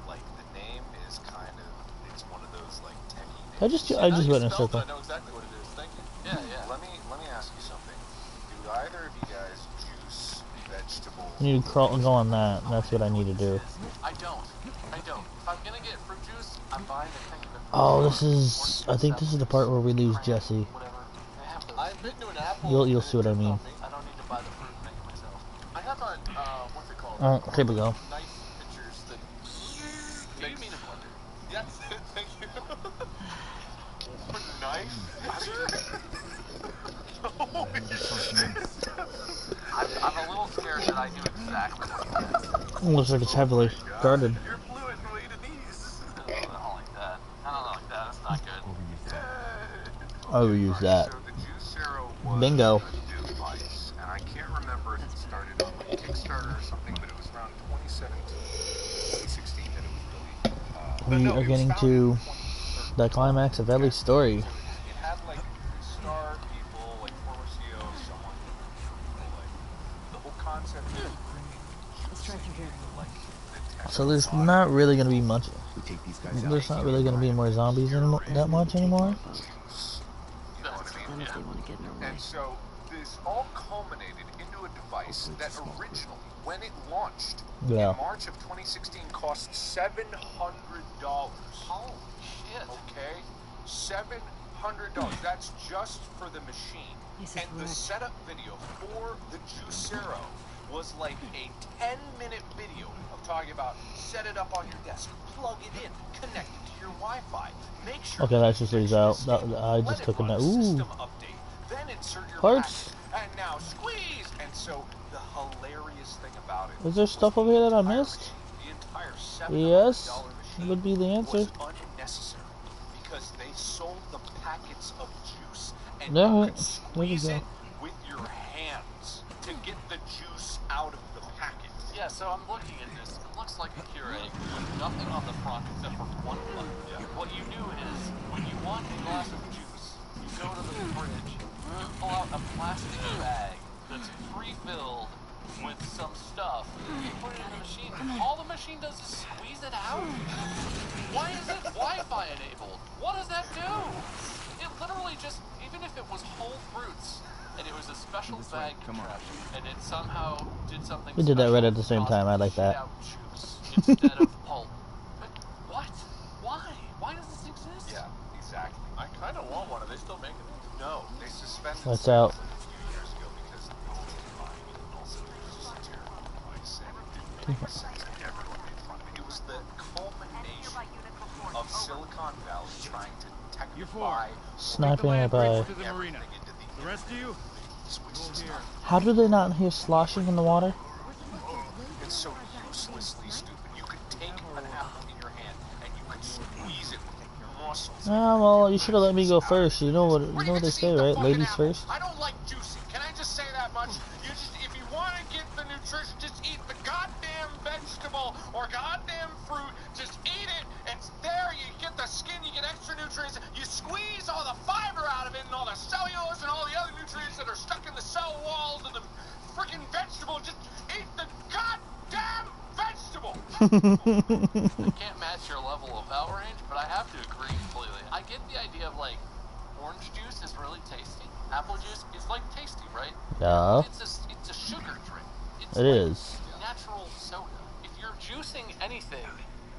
Speaker 5: Like, the name is kind of, it's one of those, like, techie names.
Speaker 1: I just went in a circle.
Speaker 5: I know exactly what it is. Thank you.
Speaker 4: Yeah.
Speaker 5: Let me ask you something. Do either of you guys juice vegetables?
Speaker 1: You need to go on that. That's what I need to do.
Speaker 4: I don't. If I'm gonna get fruit juice, I'm buying a thing of it.
Speaker 1: Oh, this is. I think this is the part where we lose Jesse.
Speaker 4: Whatever. They have those.
Speaker 5: I've been to an Apple.
Speaker 1: You'll see what I mean.
Speaker 4: I don't need to buy the fruit and make it myself.
Speaker 5: I have a what's it called?
Speaker 1: Oh, here we go.
Speaker 5: Knife pictures that.
Speaker 4: Do you mean a blender?
Speaker 5: Yes, thank you. A knife? Holy shit.
Speaker 4: I'm a little scared that I do exactly what you
Speaker 1: Looks like it's heavily guarded.
Speaker 5: You're fluent in Vietnamese.
Speaker 4: I don't like that. That's not good.
Speaker 1: Overuse that.
Speaker 5: So the Juicero was
Speaker 1: Bingo.
Speaker 5: a device, and I can't remember if it started on like Kickstarter or something, but it was around 2017, 2016 that it was really.
Speaker 1: We are getting to the climax of Ellie's story.
Speaker 5: It had like star people, like former CEOs, someone, like the whole concept of
Speaker 3: Let's try through here.
Speaker 1: So there's not really gonna be much. There's not really gonna be more zombies anymore. That much anymore.
Speaker 5: you know what I
Speaker 3: Then
Speaker 5: mean?
Speaker 3: if they want to get in our way.
Speaker 5: And so this all culminated into a device that originally, when it launched
Speaker 1: Yeah.
Speaker 5: in March of 2016, cost $700.
Speaker 4: Holy shit.
Speaker 5: Okay, $700. That's just for the machine.
Speaker 3: This is
Speaker 5: And the
Speaker 3: wrecked.
Speaker 5: setup video for the Juicero was like a 10-minute video of talking about set it up on your desk, plug it in, connect it to your Wi-Fi, make sure.
Speaker 1: Okay, that's just leaves out. I
Speaker 5: Let
Speaker 1: just
Speaker 5: it
Speaker 1: took a
Speaker 5: run
Speaker 1: note.
Speaker 5: a
Speaker 1: Ooh.
Speaker 5: system update, then insert your
Speaker 1: Parts.
Speaker 5: packet, and now squeeze. And so the hilarious thing about it
Speaker 1: Is there stuff over here that I missed?
Speaker 5: the entire $700
Speaker 1: Yes,
Speaker 5: machine
Speaker 1: would be the answer.
Speaker 5: was unnecessary because they sold the packets of juice and
Speaker 1: Yeah,
Speaker 5: you
Speaker 1: there
Speaker 5: could
Speaker 1: we
Speaker 5: squeeze
Speaker 1: go.
Speaker 5: it with your hands to get the juice out of the packet.
Speaker 4: Yeah, so I'm looking at this. It looks like a Keurig with nothing on the front except for one button. What you do is, when you want a glass of juice, you go to the fridge, you pull out a plastic bag that's pre-filled with some stuff, you put it in the machine, and all the machine does is squeeze it out? Why is it Wi-Fi enabled? What does that do? It literally just, even if it was whole fruits, and it was a special bag contraption, and it somehow did something
Speaker 1: We did that right
Speaker 4: special,
Speaker 1: at the same time. I like that.
Speaker 4: out juice instead of pulp. But what? Why? Why does this exist?
Speaker 5: Yeah, exactly.
Speaker 4: I kind of want one. Are they still making it?
Speaker 5: No, they suspended
Speaker 1: That's
Speaker 5: sales
Speaker 1: out.
Speaker 5: a few years ago because no one was buying it, and also it was just a terrible device, and it didn't make sense to everyone made fun of it. It was the culmination of Silicon Valley trying to technify
Speaker 1: Sniping it by.
Speaker 5: everything into the
Speaker 2: rest of you,
Speaker 5: which is not
Speaker 1: How do they not hear sloshing in the water?
Speaker 5: it's so uselessly stupid. You could take an apple in your hand and you could squeeze it with your muscles.
Speaker 1: Ah, well, you should have let me go first. You know what they say, right? Ladies first.
Speaker 5: I don't like juicing. Can I just say that much? You just, if you want to get the nutrition, just eat the goddamn vegetable or goddamn fruit. Just eat it. It's there. You get the skin. You get extra nutrients. You squeeze all the fiber out of it and all the cellulose and all the other nutrients that are stuck in the cell walls of the freaking vegetable. Just eat the goddamn vegetable.
Speaker 4: I can't match your level of outrage, but I have to agree completely. I get the idea of like orange juice is really tasty. Apple juice is like tasty, right?
Speaker 1: Yeah,
Speaker 4: It's a sugar drink. It's
Speaker 1: it
Speaker 4: like
Speaker 1: is.
Speaker 4: natural soda. If you're juicing anything,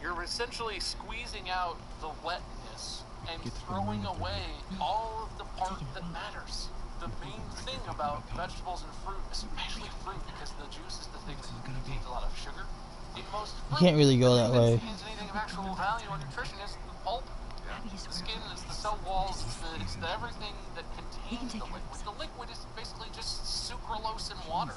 Speaker 4: you're essentially squeezing out the wetness and throwing away all of the part that matters. The main thing about vegetables and fruit, especially fruit, because the juice is the thing that contains a lot of sugar. In most
Speaker 1: You can't really go that way.
Speaker 4: contains anything of actual value or nutrition is the pulp.
Speaker 3: Abby is
Speaker 4: The
Speaker 3: where
Speaker 4: skin,
Speaker 3: the
Speaker 4: it's the
Speaker 3: is.
Speaker 4: cell walls, it's the everything that
Speaker 3: He can
Speaker 4: contains
Speaker 3: take
Speaker 4: the
Speaker 3: care of
Speaker 4: liquid.
Speaker 3: himself.
Speaker 4: The liquid is basically just sucralose and water.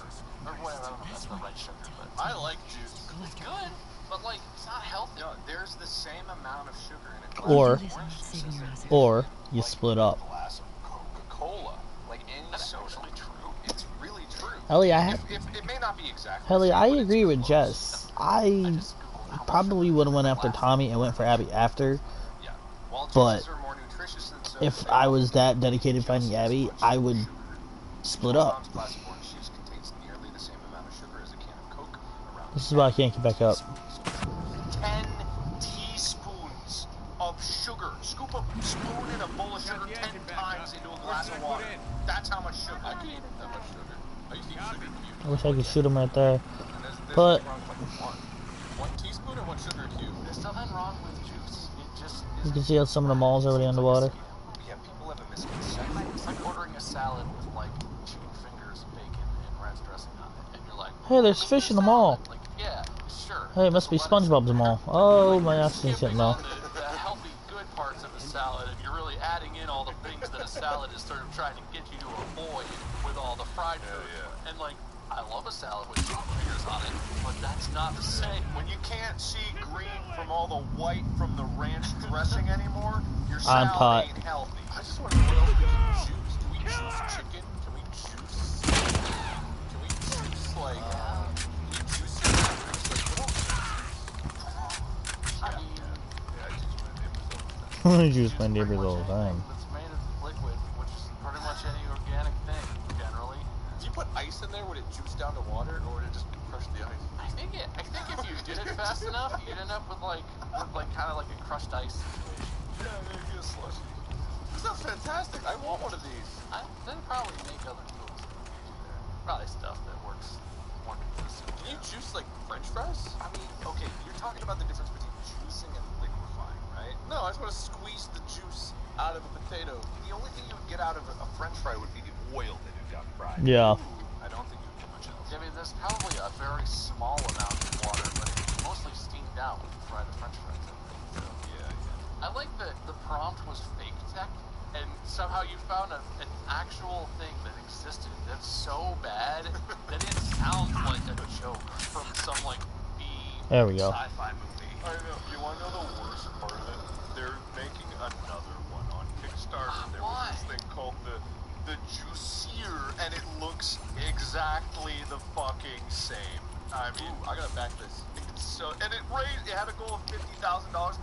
Speaker 4: Or whatever, I don't know if that's the right sugar, but
Speaker 5: I like juice.
Speaker 3: Go
Speaker 4: it's
Speaker 3: after
Speaker 4: good,
Speaker 3: her.
Speaker 4: but like, it's not healthy.
Speaker 5: No, there's the same amount of sugar in a glass
Speaker 1: Or-
Speaker 5: of orange juice
Speaker 3: Saving
Speaker 5: as
Speaker 3: your
Speaker 5: there
Speaker 3: ass.
Speaker 5: is
Speaker 1: Or you
Speaker 5: like
Speaker 1: split
Speaker 5: a
Speaker 1: up.
Speaker 5: glass of Coca-Cola. Like any
Speaker 4: That's
Speaker 5: soda.
Speaker 4: actually true.
Speaker 5: It's really true.
Speaker 1: Ellie, I have.
Speaker 5: If it may not be exactly
Speaker 1: Ellie,
Speaker 5: the same,
Speaker 1: I
Speaker 5: but it's
Speaker 1: agree with
Speaker 5: close.
Speaker 1: Jess. I
Speaker 4: just Googled how much
Speaker 1: probably
Speaker 4: sugar
Speaker 1: would have
Speaker 4: is in
Speaker 1: went
Speaker 4: a
Speaker 1: after
Speaker 4: glass.
Speaker 1: Tommy and went for Abby after.
Speaker 5: Yeah. While
Speaker 1: But
Speaker 5: juices are more nutritious than soda,
Speaker 1: if
Speaker 5: they
Speaker 1: I
Speaker 5: often
Speaker 1: was that
Speaker 5: contain
Speaker 1: dedicated
Speaker 5: just
Speaker 1: finding
Speaker 5: as
Speaker 1: Abby,
Speaker 5: much
Speaker 1: I would
Speaker 5: sugar.
Speaker 1: split
Speaker 5: One
Speaker 1: up.
Speaker 5: ounce glass of orange juice contains nearly the same amount of sugar as a can of Coke. Around
Speaker 1: This is why I can't get back up.
Speaker 5: 10 teaspoons of sugar. Scoop a spoon in a bowl of sugar 10 times into a glass of water. That's how much sugar. I can eat that much sugar. I used to eat sugar cubes.
Speaker 1: I wish I could shoot him right there.
Speaker 5: And there's
Speaker 1: But-
Speaker 5: nothing wrong with like one teaspoon or one sugar cube.
Speaker 4: There's nothing wrong with juice. It just
Speaker 1: You
Speaker 4: isn't.
Speaker 1: can see how some of the malls are already underwater.
Speaker 5: Yeah, people have a misconception.
Speaker 4: It's like ordering a salad with like chicken fingers, bacon, and ranch dressing on it, and you're like,
Speaker 1: Hey, there's fish in the mall.
Speaker 4: like, yeah, sure.
Speaker 1: Hey, it must be
Speaker 4: There's a lettuce.
Speaker 1: SpongeBob's mall. Oh, my
Speaker 4: You're
Speaker 1: oxygen's
Speaker 4: skipping
Speaker 1: getting low.
Speaker 4: on the healthy, good parts of the salad, and you're really adding in all the things that a salad is sort of trying to get you to avoid with all the fried food.
Speaker 5: yeah.
Speaker 4: And like, I love a salad with chicken fingers on it, but that's not the same.
Speaker 5: When you can't see green from all the white from the ranch dressing anymore, your
Speaker 1: On
Speaker 5: salad
Speaker 1: pot.
Speaker 5: ain't healthy. I just want to know what else we can juice. Do we juice chicken? Can we juice? Can we juice like? Can we juice it?
Speaker 4: I mean,
Speaker 1: I juice my neighbors all the time.
Speaker 4: It's made of liquid, which is pretty much any organic thing, generally.
Speaker 5: If you put ice in there, would it juice down to water, or would it just crush the ice?
Speaker 4: I think if you did it fast enough, you'd end up with like kind of like a crushed ice situation.
Speaker 5: Yeah, maybe a slushy. This sounds fantastic. I want one of these.
Speaker 4: They probably make other tools. Probably stuff that works more consistent.
Speaker 5: Can you juice like French fries? I mean, okay, you're talking about the difference between juicing and liquefying, right? No, I just want to squeeze the juice out of a potato. The only thing you would get out of a French fry would be the oil that it got fried.
Speaker 1: Yeah.
Speaker 5: I don't think you would get much else.
Speaker 4: I mean, there's probably a very small amount of water, but it's mostly steamed out when you fry the French fries. I think. So,
Speaker 5: Yeah.
Speaker 4: I like that the prompt was fake tech, and somehow you found an actual thing that existed that's so bad that it sounds like a joke from some like B
Speaker 1: There we go.
Speaker 4: sci-fi movie.
Speaker 5: I know. You want to know the worst part of it? They're making another one on Kickstarter. There was
Speaker 4: Why?
Speaker 5: this thing called the Juicier, and it looks exactly the fucking same. I mean, I gotta back this. So, and it had a goal of $50,000.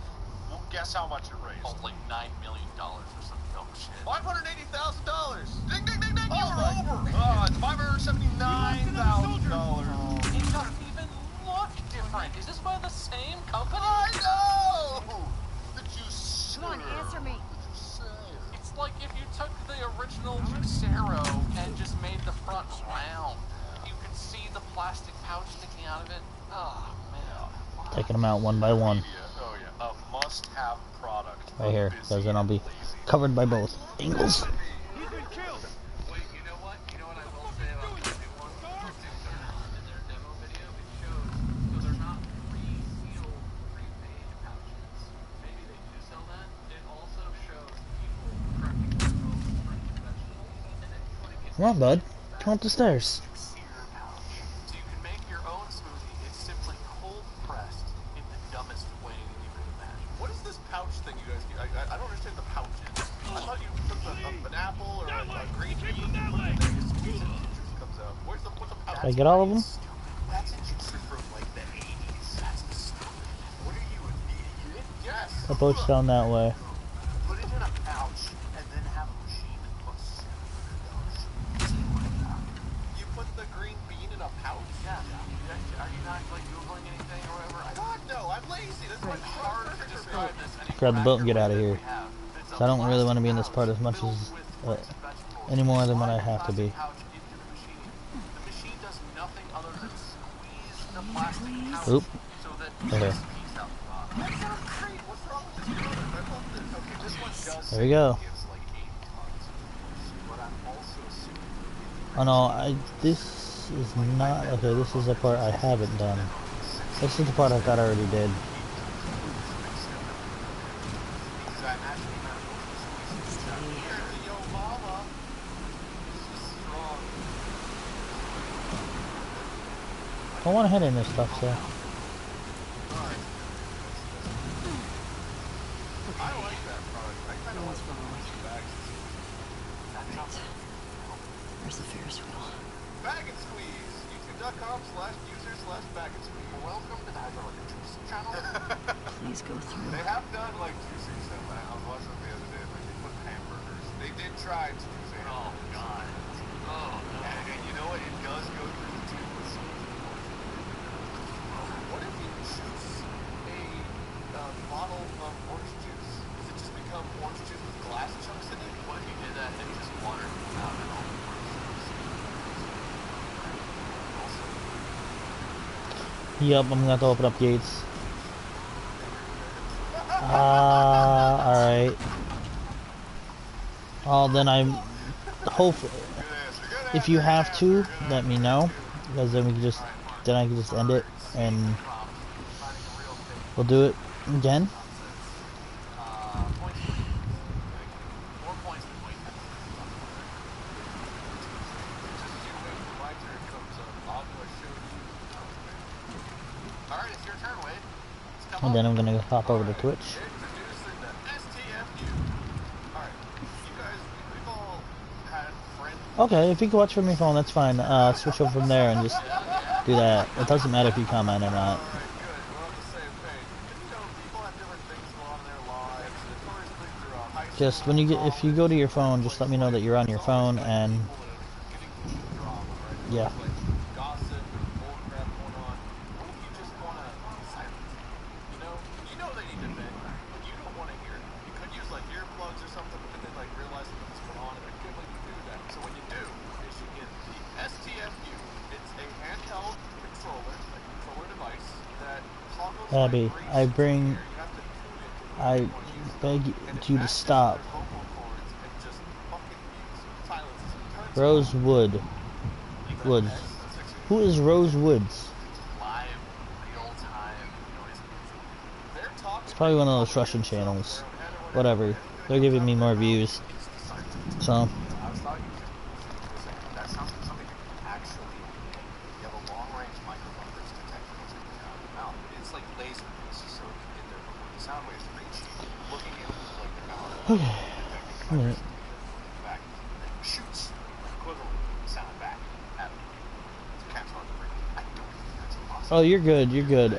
Speaker 5: Well, guess how much it raised?
Speaker 4: Oh, like $9 million or some dumb shit.
Speaker 5: $580,000. Ding, ding, ding, ding. You're over. It's $579,000.
Speaker 4: It doesn't even look different. Is this by the same company?
Speaker 5: I know. The Juicier.
Speaker 3: Come on, answer me.
Speaker 5: The Juicier.
Speaker 4: It's like if you took the original Juicero and just made the front round. You could see the plastic pouch sticking out of it. Oh, man.
Speaker 1: Taking them out one by one.
Speaker 5: Oh yeah, a must-have product.
Speaker 1: Right here, because then I'll be covered by both angles.
Speaker 4: Wait, you know what? You know what I will say about the new one? In their demo video, it shows, so they're not pre-sealed, pre-made pouches. Maybe they do sell that. It also shows people cracking their own fresh vegetables and then putting it
Speaker 1: Come on, bud. Come up the stairs.
Speaker 4: sear pouch. So you can make your own smoothie. It's simply cold pressed in the dumbest way you can imagine.
Speaker 5: What is this pouch thing you guys do? I don't understand the pouches. I thought you took an apple or a green bean and put it in there, you squeeze it, and the juice comes out. What's the pouch?
Speaker 1: Did I get all of them?
Speaker 5: That's a juicer from like the 80s. That's stupid. What are you, an idiot? Yes.
Speaker 1: The boat's down that way.
Speaker 5: Put it in a pouch and then have a machine that puts $700. You put the green bean in a pouch?
Speaker 4: Yeah. Are you not like Googling anything or whatever?
Speaker 5: God, no, I'm lazy. That's
Speaker 4: It's hard to describe this any
Speaker 1: Grab the boat and get out of here.
Speaker 4: we have. It's a
Speaker 1: So I don't really
Speaker 4: plastic
Speaker 1: want to be in this part as
Speaker 4: pouch
Speaker 1: much
Speaker 4: filled
Speaker 1: as
Speaker 4: with frozen vegetables.
Speaker 1: any more than what I
Speaker 4: Slide the
Speaker 1: have to be.
Speaker 4: plastic pouch into the machine. The machine does nothing other than squeeze the plastic pouch
Speaker 1: Oop.
Speaker 4: so that
Speaker 1: Okay.
Speaker 4: this piece out the bottom.
Speaker 5: That sounds great. What's wrong with this product? I love this. Okay, this one does
Speaker 1: There we go.
Speaker 5: gives like 8 tons of juice, but I'm also assuming
Speaker 1: Oh no, this is not, okay, this is the part I haven't done. This is the part I thought I already did.
Speaker 5: Is that
Speaker 1: I want to hit in this stuff, so.
Speaker 5: Alright. I like that product. I kind of want to put some bags.
Speaker 3: Right. Where's the Ferris wheel?
Speaker 5: Bag and squeeze. YouTube.com/user/bag and squeeze. Welcome to the Hydraulic Juice channel.
Speaker 3: Please go through.
Speaker 5: They have done like juicing stuff. I was watching them the other day. Like they put hamburgers. They did try to use it.
Speaker 4: Oh god. Oh no.
Speaker 5: And you know what? It does go through the tube with some. What if you juice a bottle of orange juice? Does it just become orange juice with glass chunks in it?
Speaker 4: What if you did that and just water out and all the
Speaker 1: Yup, I'm gonna have to open up gates. Alright. Oh, then I'm. Hopefully. If you have to, let me know. Because then we can just. Then I can just end it. And. We'll do it again.
Speaker 5: Alright, it's your turn, Wade.
Speaker 1: And then I'm gonna hop over to Twitch.
Speaker 5: Introducing the STFU. Alright, you guys, we've all had friends.
Speaker 1: Okay, if you can watch from your phone, that's fine. Switch over from there and just do that. It doesn't matter if you comment or not.
Speaker 5: Alright, good. We're on the same page. You know, people have different things going on in their lives. As far as things are high school,
Speaker 1: Just when you get, if you go to your phone, just let me know that you're on your phone and
Speaker 5: getting to the drama, right?
Speaker 1: yeah.
Speaker 5: Like gossip and bullcrap going on. What if you just want to silence? You know they need to vent, but you don't want to hear it. You could use like earplugs or something, but then like realize what's going on, and I couldn't let you do that. So what you do is you get the STFU. It's a handheld controller, a controller device that toggles.
Speaker 1: Abby,
Speaker 5: like
Speaker 1: I bring,
Speaker 5: you have to tune it to
Speaker 1: I beg you to stop. Rosewood. Woods. Who is Rose Woods?
Speaker 4: live, real time noise.
Speaker 1: It's probably one of those Russian channels. Whatever. They're giving me more views. So.
Speaker 5: I was thought you could. That sounds like something you can actually. You have a long-range microphone that's detecting what's coming out of the mouth. It's like laser based, so it can get there before the sound waves reach you. Looking in like the mouth.
Speaker 1: Okay.
Speaker 5: Back. Shoots. Equivalent sound back. At it's kind of hard to bring. I don't think that's possible.
Speaker 1: Oh, you're good. You're good.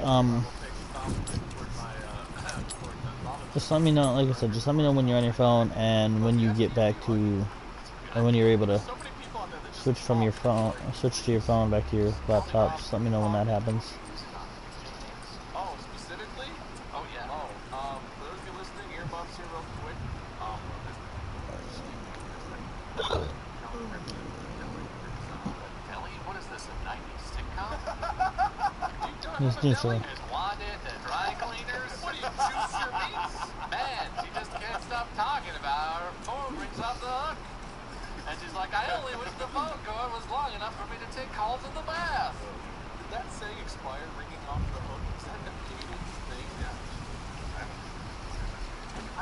Speaker 1: Just let me know. Like I said, just let me know when you're on your phone and when you get back to, and when you're able to switch from your phone, switch to your phone back to your laptop. Just let me know when that happens.
Speaker 5: Oh, specifically? Oh, yeah. Oh, for those of you listening, earbuds here real quick.
Speaker 4: Kelly, what is this, a 90s sitcom?
Speaker 1: Just do so.
Speaker 4: Is Wanda at the dry cleaners? What do you juice your meats? Man, she just can't stop talking about her phone rings off the hook. And she's like, I only wish the phone cord was long enough for me to take calls in the bath.
Speaker 5: Did that saying expire ringing off the hook? Is that a dated thing? Yeah.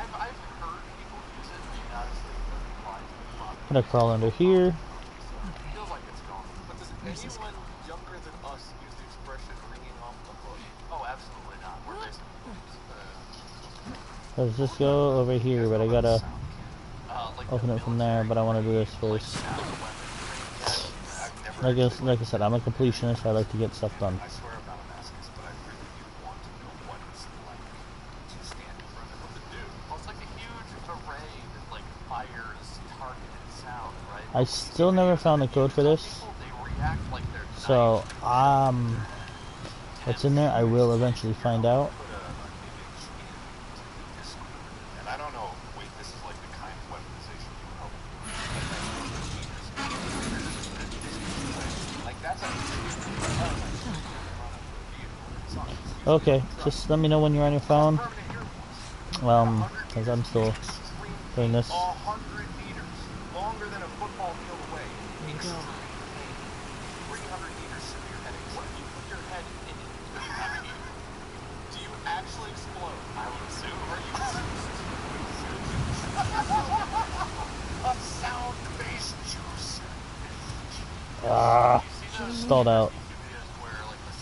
Speaker 4: I've heard people use it, and honestly, it doesn't apply to the product.
Speaker 1: I'm gonna crawl under here.
Speaker 4: Feels like it's gone.
Speaker 5: But does anyone younger than us use the expression ringing off the hook?
Speaker 4: Oh, absolutely not. We're basically
Speaker 1: Let's just go over here, but I gotta
Speaker 4: like
Speaker 1: open it from there. But I want to do this first. Like I said, I'm a completionist. I like to get stuff done.
Speaker 5: I swear about Damascus, but I really do want to know what it's like to stand in front of what to do.
Speaker 4: Well, it's like a huge array that like fires targeted sound, right?
Speaker 1: I still never found the code for this.
Speaker 4: They react like they're
Speaker 1: So what's in there? I will eventually find out.
Speaker 5: And I don't know, wait, this is like the kind of weaponization you hope. Like that's a
Speaker 1: Okay, just let me know when you're on your phone. Because I'm still doing this.
Speaker 5: 100 meters, longer than a football field away. Extreme. 300 meters severe headaches. What if you put your head in it? Do you actually explode? I would assume. Are you a sound-based juice?
Speaker 1: Stalled out.
Speaker 4: videos where like the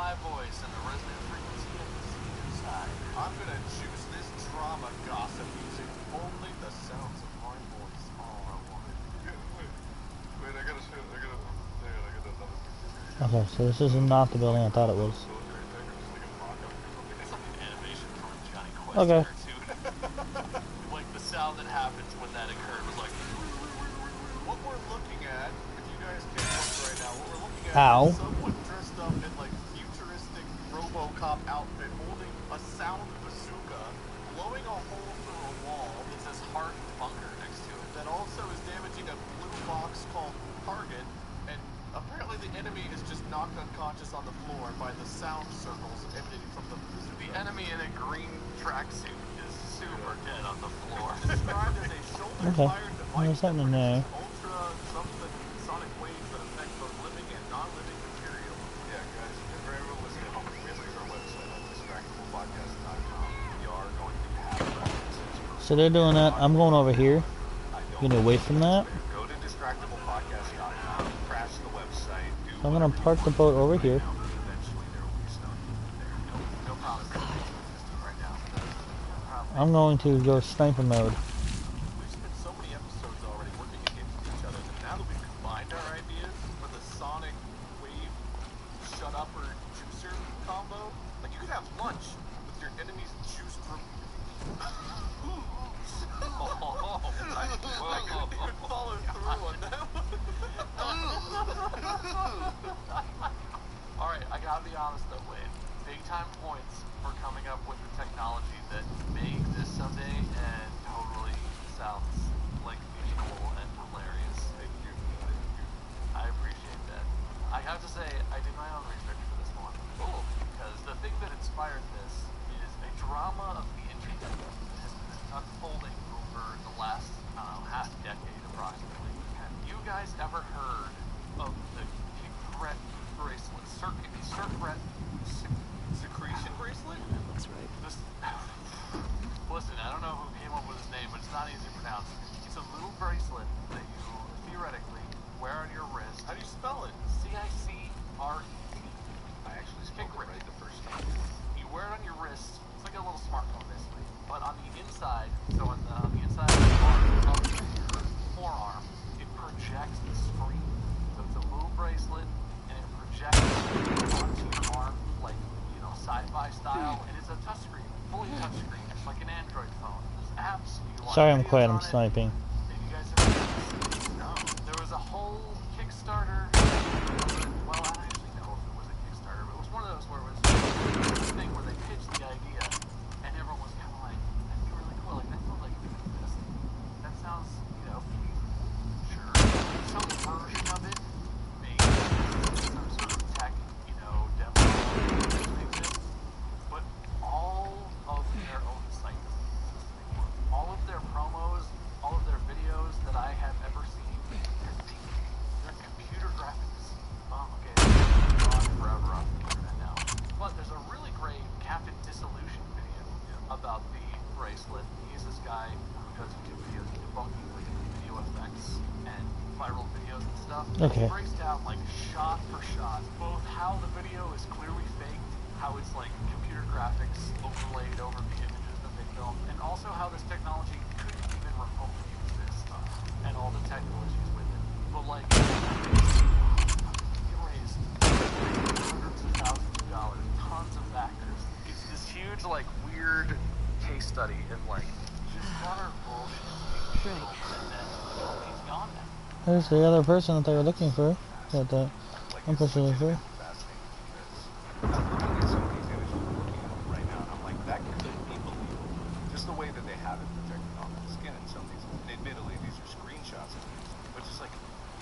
Speaker 4: high voice and the resonant frequency of the sea inside.
Speaker 5: I'm gonna juice this drama gossip using only the sounds of my voice. All I wanted. Wait, I gotta another picture.
Speaker 1: Okay, so this is not the building I thought it was.
Speaker 5: It's
Speaker 4: It's like an animation from a Johnny Quest
Speaker 1: Okay.
Speaker 4: cartoon. Like the sound that happens when that occurred was like.
Speaker 5: What we're looking at, if you guys can't look right now, what we're looking at
Speaker 1: Ow.
Speaker 5: is someone dressed up in like futuristic RoboCop outfit, holding a sound bazooka, blowing a hole through a wall.
Speaker 4: It says heart bunker next to it.
Speaker 5: That also is damaging a blue box called Target, and apparently the enemy is just knocked unconscious on the floor by the sound circles emanating from the bazooka.
Speaker 4: The enemy in a green tracksuit is super dead on the floor.
Speaker 5: Described as a shoulder-fired
Speaker 1: Okay.
Speaker 5: device
Speaker 1: There's something in there.
Speaker 5: ultra something sonic waves that affect both living and non-living material. Yeah, guys, if you're ever listening at home, we have our website at distractablepodcast.com. We are going to have references.
Speaker 1: So they're doing that. I'm going over here. Getting away from that.
Speaker 5: Go to distractablepodcast.com, crash the website, do
Speaker 1: So I'm gonna park the boat over here.
Speaker 5: eventually there will be stuff there.
Speaker 4: No promise right now.
Speaker 1: I'm going to go sniper mode.
Speaker 5: We've spent so many episodes already working against each other that now that we've combined our ideas for the sonic wave shut up or juicer combo, like you could have lunch with your enemy's juice group. I couldn't even follow through on that one.
Speaker 4: Alright, I gotta be honest though, Wade. Big time points for coming up with the technology that may exist someday and totally sounds like feasible and hilarious.
Speaker 5: Thank you.
Speaker 4: I appreciate that. I have to say, I did my own research for this one. Cool. Because the thing that inspired this is a drama of the internet that has been unfolding over the last, half decade approximately. Have you guys ever heard of the Secret bracelet? Secretion bracelet?
Speaker 3: That's right.
Speaker 4: This, listen, I don't know who came up with his name, but it's not easy to pronounce. It's a little bracelet that you theoretically wear on your wrist.
Speaker 5: How do you spell it?
Speaker 4: C-I-C-R-E-T.
Speaker 5: I actually spelled it right the first time.
Speaker 4: You wear it on your wrist. It's like a little smartphone, basically. But on the inside, so on the inside of your forearm, it projects the screen. So it's a little bracelet, and it projects onto your arm, like, you know, sci-fi style. And it's a touchscreen, fully touchscreen. It's like an Android phone. There's apps. You can watch
Speaker 1: Sorry, I'm
Speaker 4: videos
Speaker 1: quiet.
Speaker 4: on
Speaker 1: I'm
Speaker 4: it.
Speaker 1: sniping.
Speaker 4: Maybe you guys have heard of this. No. There was a whole Kickstarter. Well, I don't actually know if it was a Kickstarter, but it was one of those where it was a thing where they pitched the idea, and everyone was kind of like, that'd be really cool. Like, that sounds like this. That sounds, you know, sure. Some version of it, maybe some sort of tech, you know, demo exist. But all of their own sites, all of their promos, all of their videos that I have ever seen, they're computer graphics. Oh, okay, it's gone forever off the internet now. But there's a really great Captain Dissolution video about the bracelet. He's this guy who does YouTube videos debunking like video effects and viral videos and stuff.
Speaker 1: Okay.
Speaker 4: He breaks down like shot for shot both how the video is clearly faked, how it's like computer graphics overlaid over the images that they filmed, and also how this technology couldn't even remotely exist and all the technical issues with it. But like, it raised hundreds of thousands of dollars, tons of backers. It's this huge, like, weird case study in like just utter bullshit.
Speaker 3: Right.
Speaker 4: And then he's gone now.
Speaker 1: There's the other person that they were looking for. That I'm pushing through.
Speaker 5: I'm looking at some of these images we're looking at right now, and I'm like, that could be believable. Just the way that they have it projected on the skin in some of these. And admittedly, these are screenshots of these, but just like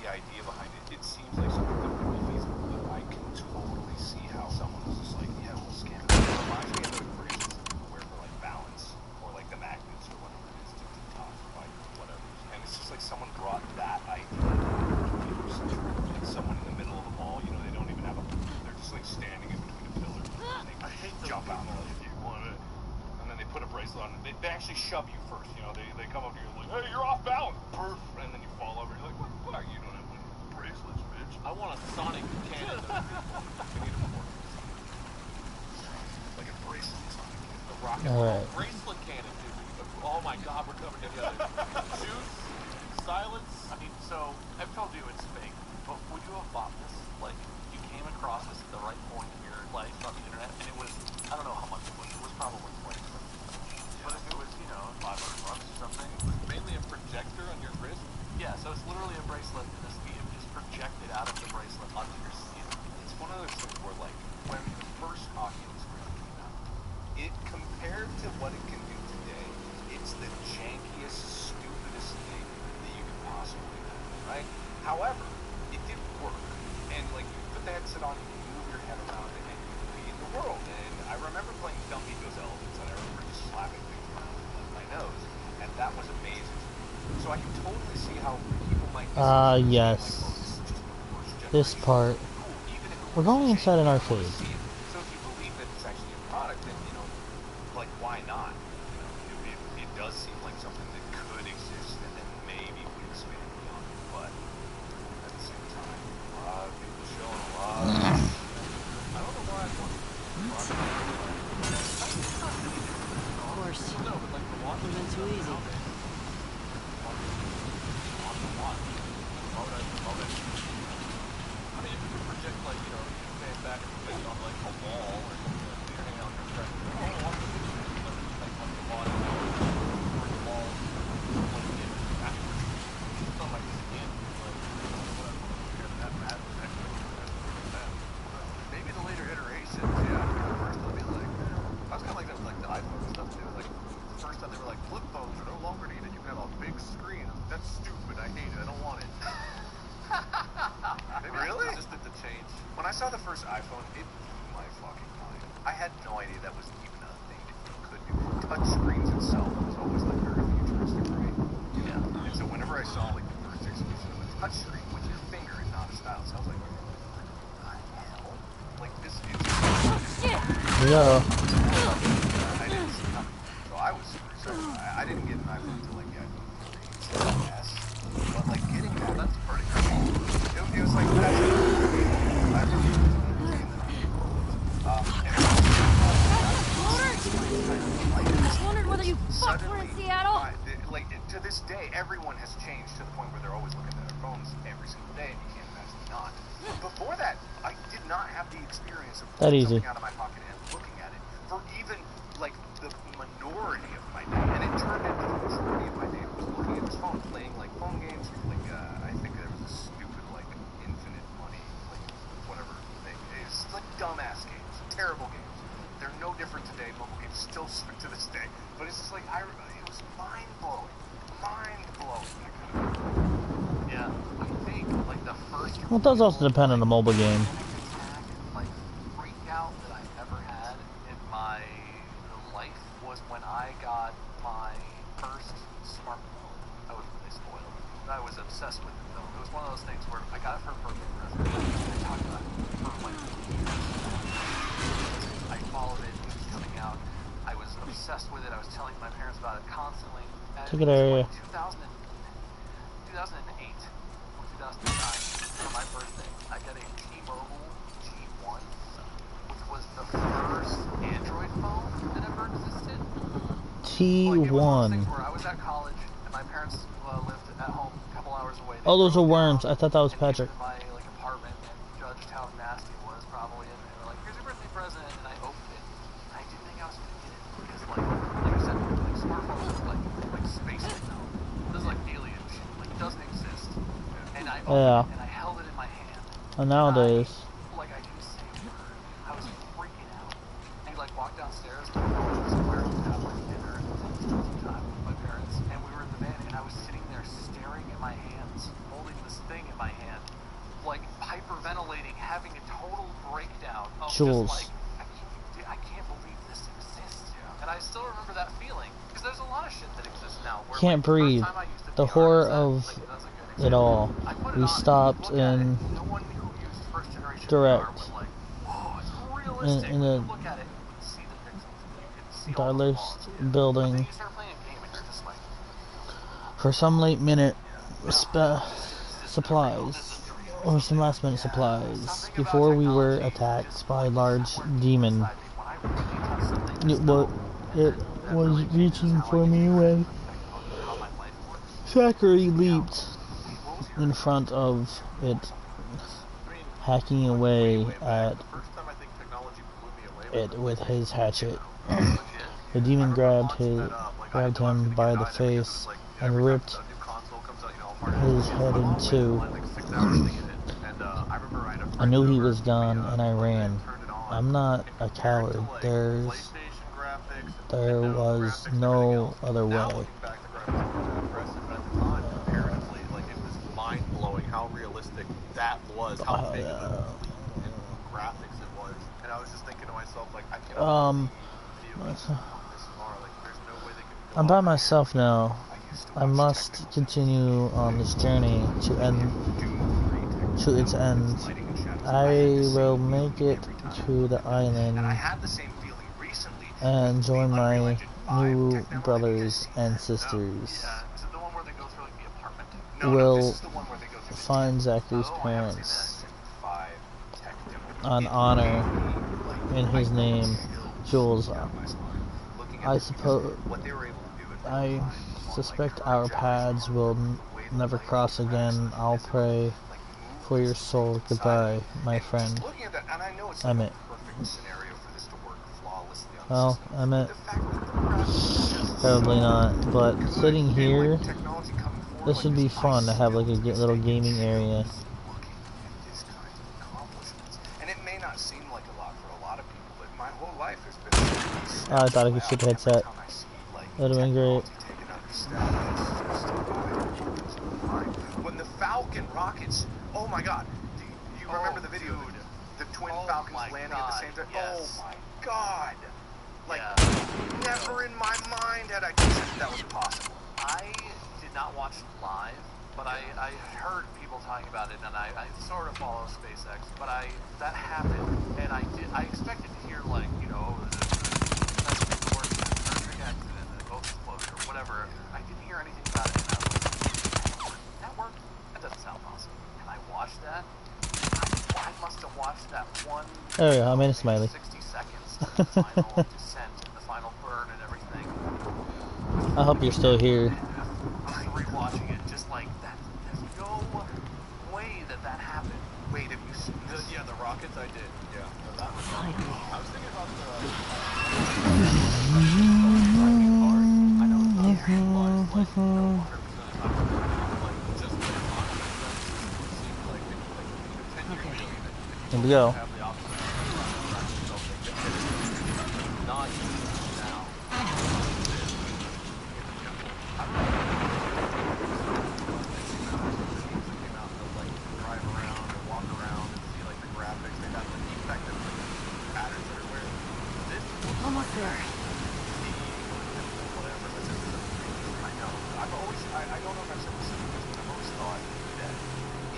Speaker 5: the idea behind it, it seems like something that would be feasible. But I can totally see how someone was just like, yeah, we'll scan it. It reminds me of those bracelets that people wear for like balance, or like the magnets or whatever it is to top like whatever. And it's just like someone brought that idea. Like someone in the middle of a mall, you know, they don't even have a. They're just like standing in between a pillar. And they jump out and they're like, "You want it?" And then they put a bracelet on. They actually shove you first. You know, they come up to you like, "Hey, you're off balance." Perf, and then you fall over. You're like, "What the fuck? You don't have any bracelets, bitch."
Speaker 4: I want a sonic cannon.
Speaker 5: We need a more. rocket
Speaker 1: Alright.
Speaker 5: bracelet cannon, dude. Oh my god, we're coming together. Juice, silence.
Speaker 4: I mean, so I've told you it's fake, but would you have bought this? Like, you came across this at the right point in your life on the internet, and it was, I don't know how much it was probably $20. But if it was, you know, $500 or something,
Speaker 5: Mainly a projector on your wrist.
Speaker 4: yeah, so it's literally a bracelet, and this beam is projected out of the bracelet onto your skin.
Speaker 5: It's one of those things where, like, when the first Oculus Rift came out, it compared to what it can do today, it's the jankiest, stupidest thing that you could possibly do, right? However, it did work, and like you put the headset on, you can move your head around it, and you can be in the world. And I remember playing Dummy Goes Elephants, and I remember just slapping things around with my nose, and that was amazing. So I can totally see how people might.
Speaker 1: Yes. This part. We're going inside an arcade.
Speaker 5: So if you believe that it's actually a product, then, you know, like, why not? You know, it does seem like something that could exist and then maybe would expand beyond it, but at the same time, a lot of people showing a lot of I don't know why I want
Speaker 3: Of course.
Speaker 5: no, but like the one
Speaker 3: Would've been too easy.
Speaker 5: I mean, if you could project, like, you know, you stand back and project on, like, a wall or something, like, you're hanging out on your friend. Oh, I want to do this. Like, on the wall, or the wall, like, in backwards. It's not like skin, like,
Speaker 4: Maybe the later iterations, yeah. First they'll be like, I was kind of like that with like the iPhone and stuff too. Like, the first time they were like, flip phones are no longer needed. You can have a big screen. That's stupid. I hate it. I don't want it. Maybe
Speaker 5: Really?
Speaker 4: It's resistant to change. When I saw the first iPhone, it blew my fucking mind. I had no idea that was even a thing that you could do. Touch screens itself was always like very futuristic, right? Yeah. And so whenever I saw like the first execution of a touch screen with your finger and not a stylus, I was like, what the hell? Like this is
Speaker 1: Yeah.
Speaker 4: I didn't see coming. So I was super excited. I didn't get an iPhone until like the iPhone 3S. But like getting that, that's pretty cool. It was like that's I remember
Speaker 3: I just wondered whether you fucked were in Seattle.
Speaker 4: Like to this day, everyone has changed to the point where they're always looking at their phones every single day, and you can't imagine not. Before that, I did not have the experience of
Speaker 1: That
Speaker 4: pulling
Speaker 1: easy.
Speaker 4: something out of my pocket and looking at it for even like the minority of my day, and it turned into the majority of my day was looking at this phone, playing like phone games. Like I think there was a stupid like infinite money like whatever thing. It's like dumbass games, terrible games. They're no different today. Mobile games still suck to this day, but it's just like it was mind blowing. Yeah, I think like the first.
Speaker 1: Well, it does also depend on the mobile game.
Speaker 4: Like freak out that I ever had in my life was when I got my first smartphone. I was really spoiled. I was obsessed with it though. It was one of those things where I got it for a birthday present. I talked about it for like years. I followed it. It was coming out. I was obsessed with it. I was telling my parents about it constantly.
Speaker 1: Ticket area.
Speaker 4: 2008 or 2009 for my birthday, I got a T-Mobile G1, which was the first Android phone that ever existed. Like, it was one of those
Speaker 1: T1.
Speaker 4: things where I was at college and my parents lived at home a couple hours away.
Speaker 1: Oh, those are
Speaker 4: drove
Speaker 1: worms.
Speaker 4: down
Speaker 1: I thought that was
Speaker 4: and came
Speaker 1: Patrick.
Speaker 4: to my like apartment and judged how nasty it was probably, and they were like, "Here's your birthday present," and I opened it. I didn't think I was gonna get it because like I said, like smartphones are like space technology. This is like alien shit. Like it doesn't exist. And I opened it and I held it in my hand.
Speaker 1: And nowadays.
Speaker 4: Like I didn't say a word. I was freaking out. And we like walked downstairs to somewhere to have like dinner and some time with my parents. And we were in the van and I was sitting there staring at my hands, holding this thing in my hand, like hyperventilating, having a total breakdown of
Speaker 1: Jules.
Speaker 4: just like I can't believe this exists. Yeah. And I still remember that feeling because there's a lot of shit that exists now. Where,
Speaker 1: Can't
Speaker 4: like,
Speaker 1: breathe.
Speaker 4: the first time I used a
Speaker 1: The
Speaker 4: VR
Speaker 1: horror
Speaker 4: headset,
Speaker 1: of
Speaker 4: like, that's a good
Speaker 1: it all.
Speaker 4: I put it
Speaker 1: We
Speaker 4: on,
Speaker 1: stopped
Speaker 4: look at it,
Speaker 1: in
Speaker 4: no one who used first generation
Speaker 1: direct.
Speaker 4: VR was like, whoa, it's realistic.
Speaker 1: in the
Speaker 4: Look at it, you can see the pixels, you can see all the
Speaker 1: Darlist
Speaker 4: flaws. But then
Speaker 1: building
Speaker 4: you start playing a game and you're just like,
Speaker 1: for some late minute supplies or some last minute supplies before we were attacked by a large demon. it was reaching for me when Zachary leaped in front of it, hacking away at it with his hatchet. The demon grabbed him by the face and ripped his head in two. I knew he was gone and I ran. I'm not a coward. There was no other way.
Speaker 5: Apparently, like, it was mind-blowing how realistic that was, how big of a graphics it was. And I was just thinking to myself, like, I cannot
Speaker 1: I'm by myself now. I must continue on this journey to its end. I will make it to the island and join my new brothers and sisters. Will find Zachary's parents on honor in his name, Jules. I suspect our paths will never cross again. I'll pray for your soul. Goodbye, my friend. Emmett. Well, Emmett, probably not, but sitting here, this would be fun to have like a little gaming area.
Speaker 5: And it may not seem like a lot for a lot of people, but my whole life has been.
Speaker 1: Oh, I thought I could ship a headset. That would have been great.
Speaker 5: When the Falcon rockets, oh my god, do you remember the video? The twin Falcons landing at the same time?
Speaker 4: Yes.
Speaker 5: Oh my god! Like, never in my mind had I considered that was possible.
Speaker 4: I did not watch it live, but I heard people talking about it, and I sort of follow SpaceX, but that happened, and I expected to hear, like, you know, the worst accident, the boat explosion, or whatever. I didn't hear anything about it, and I was like, that worked? That doesn't sound possible. And I watched that. I must have watched that one.
Speaker 1: There we go, I made a smiley.
Speaker 4: 60 seconds to the final descent, the final burn, and everything.
Speaker 1: I hope you're still here.
Speaker 4: Rewatching it, just like that. There's no way that happened.
Speaker 5: Wait, have you seen this?
Speaker 2: Yeah, the rockets I did. Yeah. No, that was
Speaker 3: Finally.
Speaker 2: I was thinking about the
Speaker 5: I know it's not realized, like, 100% of the time, like, just like, seems like it, like,
Speaker 3: Okay.
Speaker 1: Here we go.
Speaker 5: have the option of not using it now. I remember came out to, like, drive around or walk around and see, like, the graphics. They got the effective patterns everywhere. This
Speaker 3: Almost there.
Speaker 5: whatever, but this is I know. I've always, I don't know if I've said this, but I've always thought that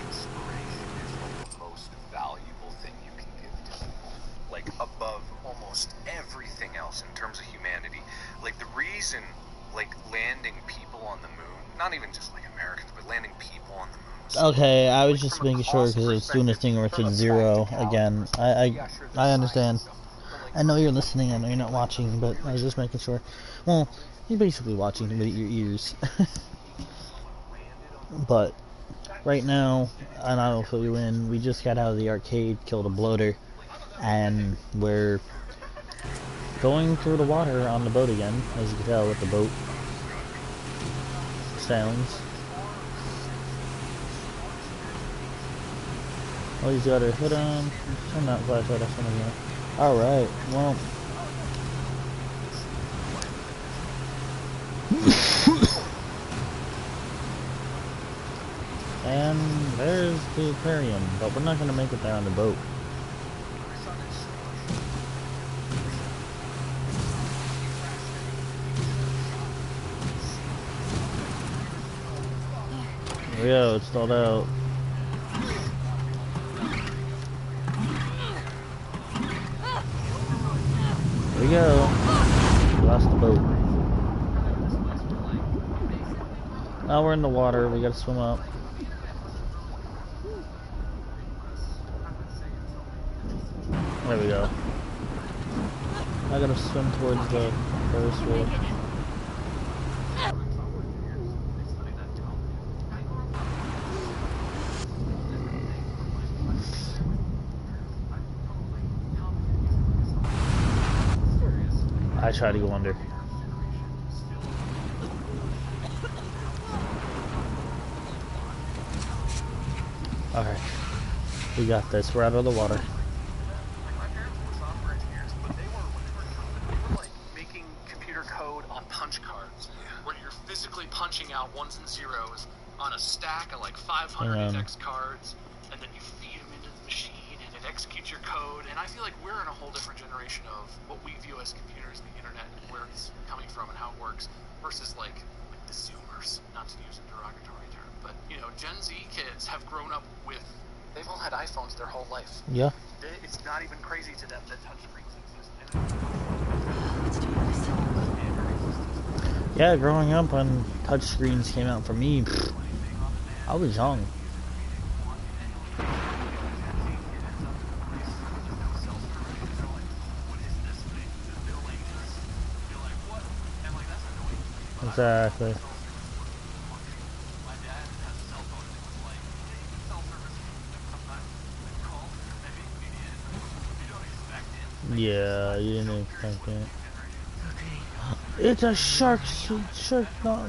Speaker 5: inspiration is like the most valuable thing you can give to people. Like, above almost everything else in terms of humanity. Like, the reason, like, landing people on the moon, not even just like Americans, but landing people on the moon.
Speaker 1: Okay, I was just making sure because it was doing this thing where it said 0 again. I understand. I know you're listening, I know you're not watching, but I was just making sure. Well, you're basically watching with your ears. But right now, and I will fill you in, we just got out of the arcade, killed a bloater, and we're going through the water on the boat again, as you can tell with the boat sounds. Oh, he's got her hood on. Turn that flashlight off again. Alright, well. And there's the aquarium, but we're not going to make it there on the boat. Here we go, it's stalled out. Here we go. Lost the boat. Now we're in the water, we gotta swim up. There we go. I gotta swim towards the Ferris wheel. I try to go under. Alright. We got this. We're out of the water.
Speaker 4: My parents were software engineers, but they were like making computer code on punch cards, where you're physically punching out ones and zeros on a stack of like 500 index cards, and then you feed them into the machine, and it executes your code. And I feel like we're in a whole different generation of what we view as computers and the internet, and where it's coming from and how it works, versus like the Zoomers, not to use a derogatory term, but you know, Gen Z kids have grown up with. They've all had iPhones their whole life.
Speaker 1: Yeah.
Speaker 4: It's not even crazy to them that touchscreens exist.
Speaker 3: Let's do this.
Speaker 1: Yeah, growing up when touchscreens came out for me, I was young. Exactly. Yeah, you didn't expect it.
Speaker 3: Okay.
Speaker 1: It's a shark, not